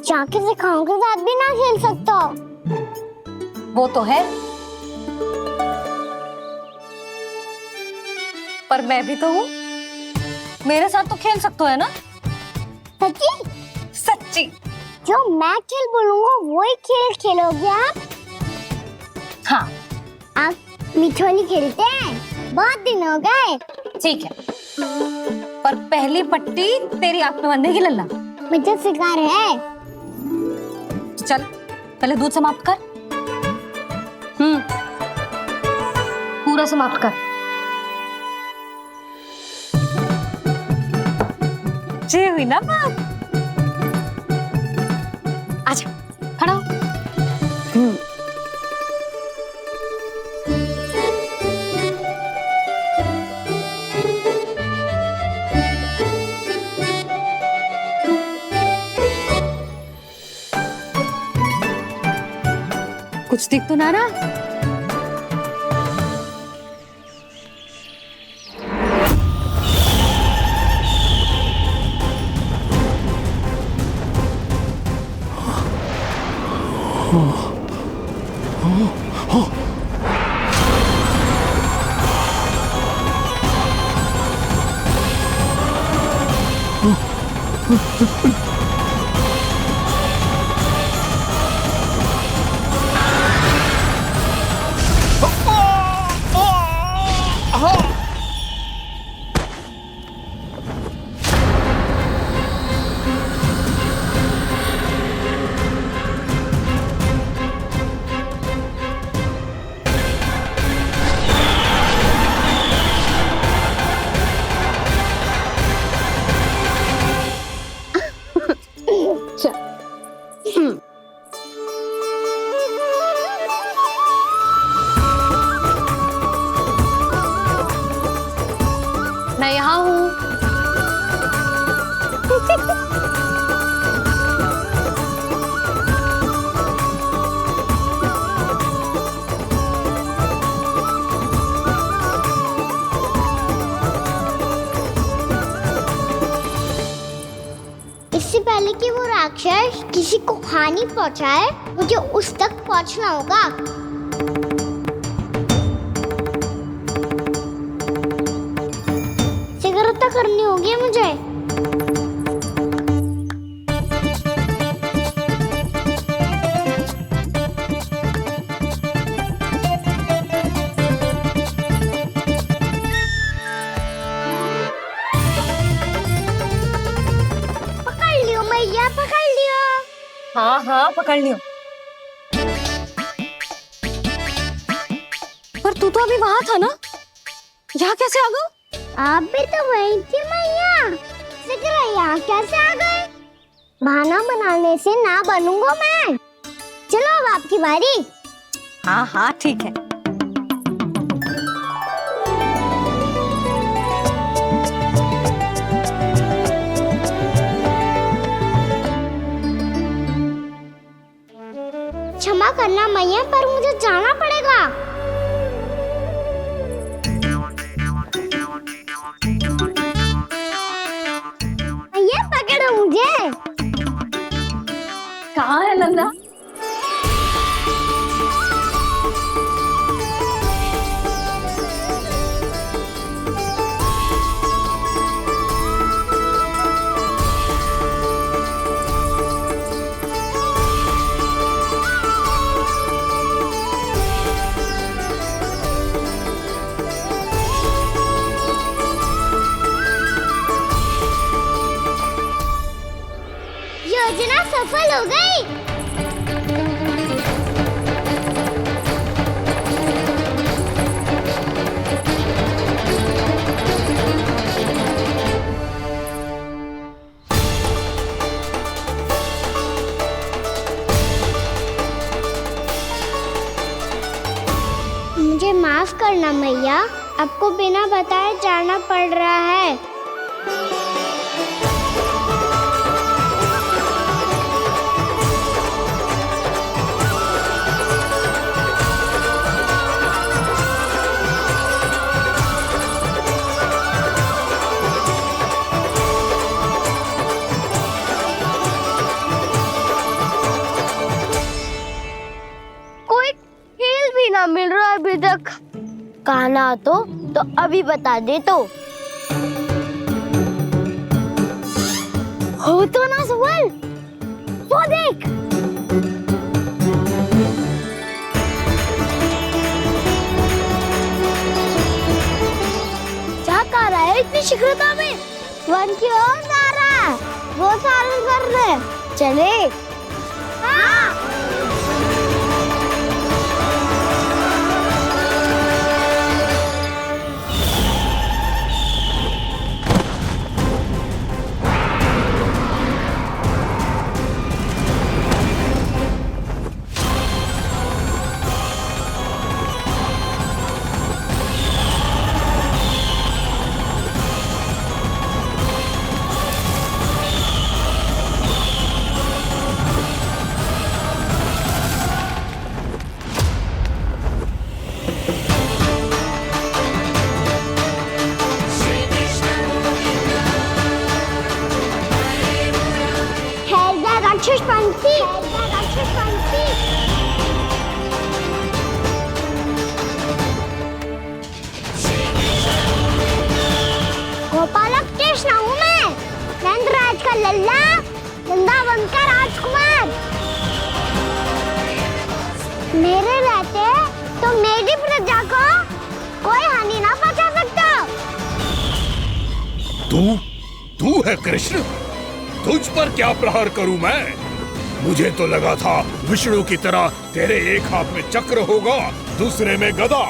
जाके सिखाओं के साथ भी ना खेल सकता। वो तो है, पर मैं भी तो हूँ, मेरे साथ तो खेल सकते हो है ना? सच्ची? सच्ची। जो मैं खेल बोलूँगा वही खेल खेलोगे आप? हाँ। आप मिठोली खेलते हैं? बहुत दिन हो गए। ठीक है, पर पहली पट्टी तेरी आंख में बंधेगी लल्ला। मुझे शिकार है। चल पहले दूध समाप्त कर। पूरा समाप्त कर। जे हुई ना बात। आजा, खड़ा हो। कुछ दिख तो ना रहा? मैं यहाँ हूँ। इससे पहले कि वो राक्षस किसी को हानि पहुंचाए, मुझे उस तक पहुंचना होगा। शीघ्रता करनी होगी मुझे। पकड़ लियो मैया, पकड़ लियो। हाँ हाँ पकड़ लियो। पर तू तो अभी वहां था ना, यहाँ कैसे आ गया? आप भी तो वही थी मैया, शीघ्र यहाँ कैसे आ गए? बहाना बनाने से ना बनूंगा मैं। चलो अब आपकी बारी। हाँ हाँ ठीक है। क्षमा करना मैया, पर मुझे जाना पड़ेगा। मैया पकड़ो मुझे। कहाँ है नंदा? योजना सफल हो गई। मुझे माफ करना मैया, आपको बिना बताए जाना पड़ रहा है। मिल रहा है अभी तक। कहना तो अभी बता दे तो। हो तो ना सवाल, वो देख। क्या कर रहा है इतनी शीघ्रता में? वन की ओर जा रहा है, वो सारे कर रहे। चले। हाँ। गोपालक कृष्ण हूँ मैं, नंदराज का लल्ला, वृंदावन का राजकुमार। मेरे रहते तो मेरी प्रजा को कोई हानि ना पहुंचा सकता। तू है कृष्ण? तुझ पर क्या प्रहार करूं मैं? मुझे तो लगा था विष्णु की तरह तेरे एक हाथ में चक्र होगा, दूसरे में गदा,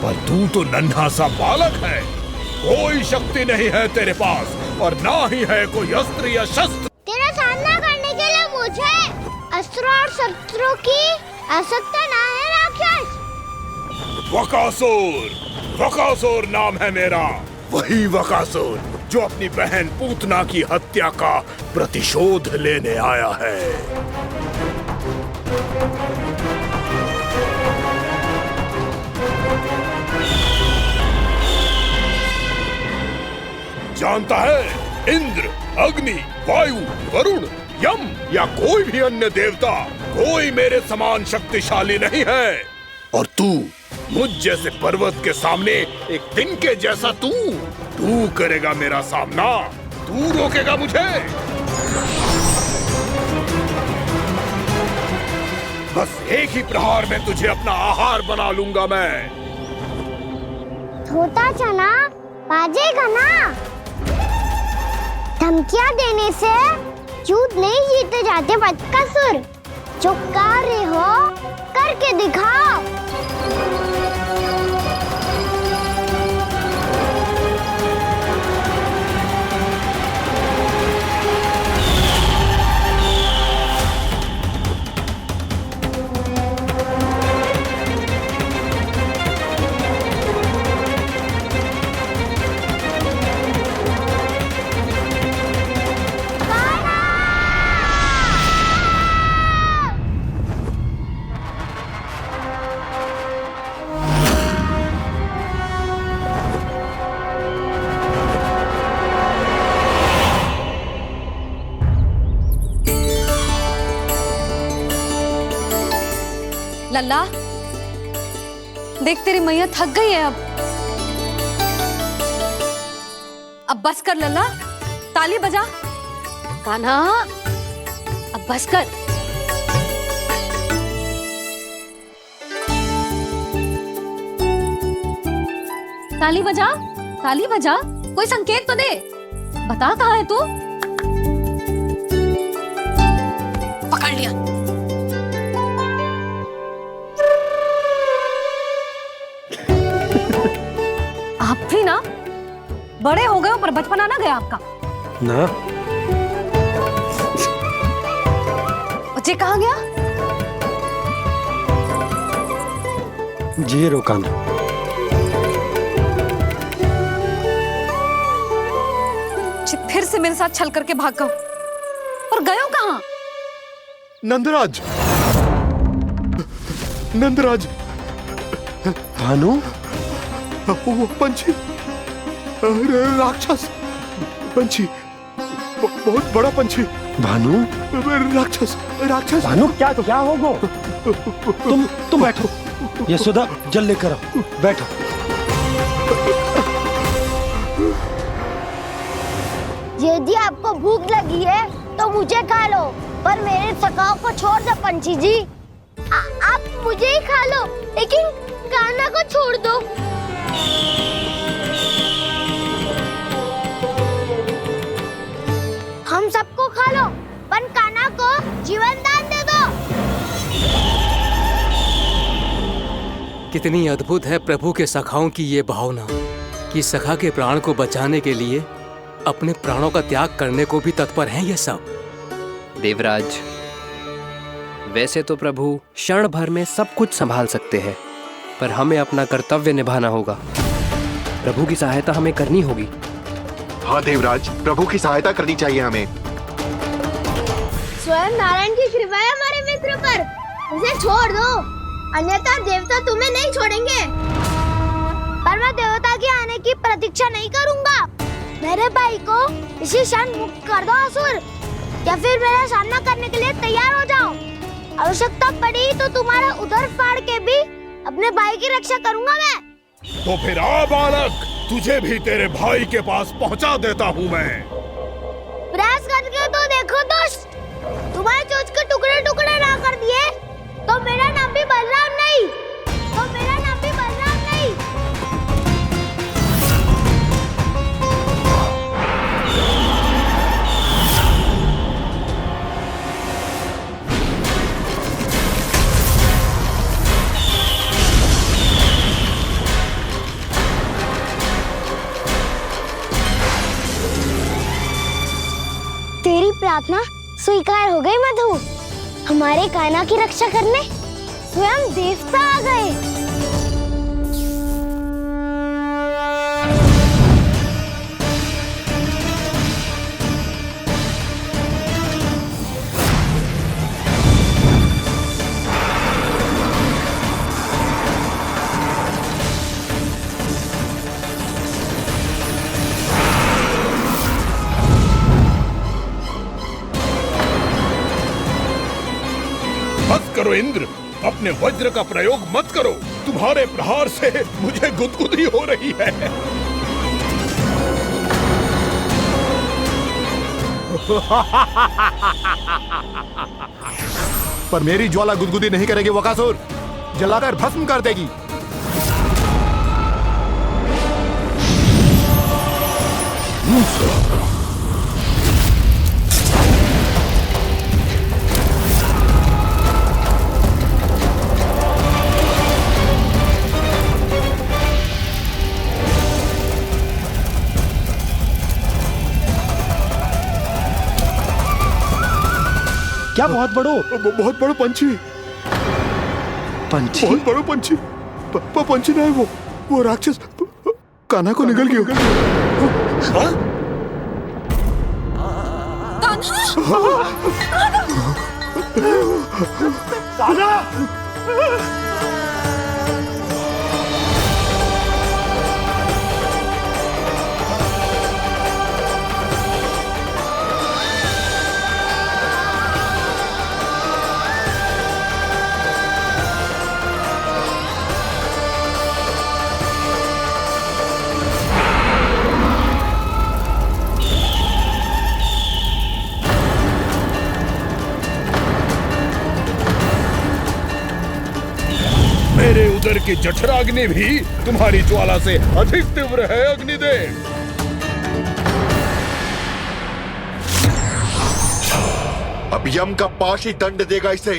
पर तू तो नन्हा सा बालक है। कोई शक्ति नहीं है तेरे पास और ना ही है कोई अस्त्र या शस्त्र। तेरा सामना करने के लिए मुझे अस्त्र और शस्त्रों की आवश्यकता ना है राक्षस। वकासुर नाम है मेरा, वही वकासुर जो अपनी बहन पूतना की हत्या का प्रतिशोध लेने आया है। जानता है, इंद्र, अग्नि, वायु, वरुण, यम या कोई भी अन्य देवता, कोई मेरे समान शक्तिशाली नहीं है। और तू, मुझ जैसे पर्वत के सामने एक तिनके जैसा तू करेगा मेरा सामना? तू रोकेगा मुझे? बस एक ही प्रहार में तुझे अपना आहार बना लूंगा मैं। छोटा चना बाजेगा ना। धमकियां देने से युद्ध नहीं जीते जाते बदकसूर। जो कार्य हो करके दिखाओ। लल्ला, देख तेरी मैया थक गई है अब बस कर लल्ला, ताली बजा। कान्हा, अब बस कर। ताली बजा, ताली बजा, कोई संकेत तो दे, बता कहाँ है तू? पकड़ लिया। आप भी ना बड़े हो गए हो, पर बचपना ना गया आपका ना। बच्चे कहाँ गया? जी रोकाना। फिर से मेरे साथ छल करके भाग गए, और गए हो कहाँ? नंदराज, नंदराज। भानु, वो पंछी, राक्षस पंछी, बहुत बड़ा पंछी। भानु, राक्षस, राक्षस। भानु, क्या होगा? तुम बैठो, यशोदा जल लेकर आओ, बैठो। यदि आपको भूख लगी है तो मुझे खा लो, पर मेरे सखाओं को छोड़ दो पंछी जी। आप मुझे ही खा लो, लेकिन कान्हा को छोड़ दो। हम सबको खा लो, पर कान्हा को जीवन दान दे दो। कितनी अद्भुत है प्रभु के सखाओं की ये भावना कि सखा के प्राण को बचाने के लिए अपने प्राणों का त्याग करने को भी तत्पर हैं ये सब। देवराज, वैसे तो प्रभु क्षण भर में सब कुछ संभाल सकते हैं, पर हमें अपना कर्तव्य निभाना होगा। प्रभु की सहायता हमें करनी होगी। हाँ देवराज, प्रभु की सहायता करनी चाहिए हमें। स्वयं नारायण की कृपा है हमारे मित्र पर, उसे छोड़ दो, अन्यथा देवता तुम्हें नहीं छोड़ेंगे। पर मैं देवता के आने की प्रतीक्षा नहीं करूंगा। मेरे भाई को इसी क्षण मुक्त कर दो असुर, या फिर मेरा सामना करने के लिए तैयार हो जाओ। आवश्यकता पड़ी तो तुम्हारा उधर फाड़ के भी अपने भाई की रक्षा करूंगा मैं। तो फिर आ बालक, तुझे भी तेरे भाई के पास पहुंचा देता हूँ मैं। प्रयास करके तो देखो दोस्त, तुम्हारे चोंच के टुकड़े टुकड़े ना कर दिए तो मेरा नाम भी बलराम नहीं, तो मेरा नाम भी बलराम नहीं। तेरी प्रार्थना स्वीकार हो गई मधु। हमारे कान्हा की रक्षा करने स्वयं देवता आ गए। बस करो इंद्र, अपने वज्र का प्रयोग मत करो। तुम्हारे प्रहार से मुझे गुदगुदी हो रही है। पर मेरी ज्वाला गुदगुदी नहीं करेगी वकासुर, जलाकर भस्म कर देगी। क्या बहुत बहुत बड़ो पंछी, पंछी, बहुत बड़ो पंछी। पंछी ना है वो राक्षस कान्हा को निगल गया। हाँ? मेरे उदर की जठराग्नि भी तुम्हारी ज्वाला से अधिक तीव्र है अग्निदेव। अब यम का पाश ही दंड देगा इसे।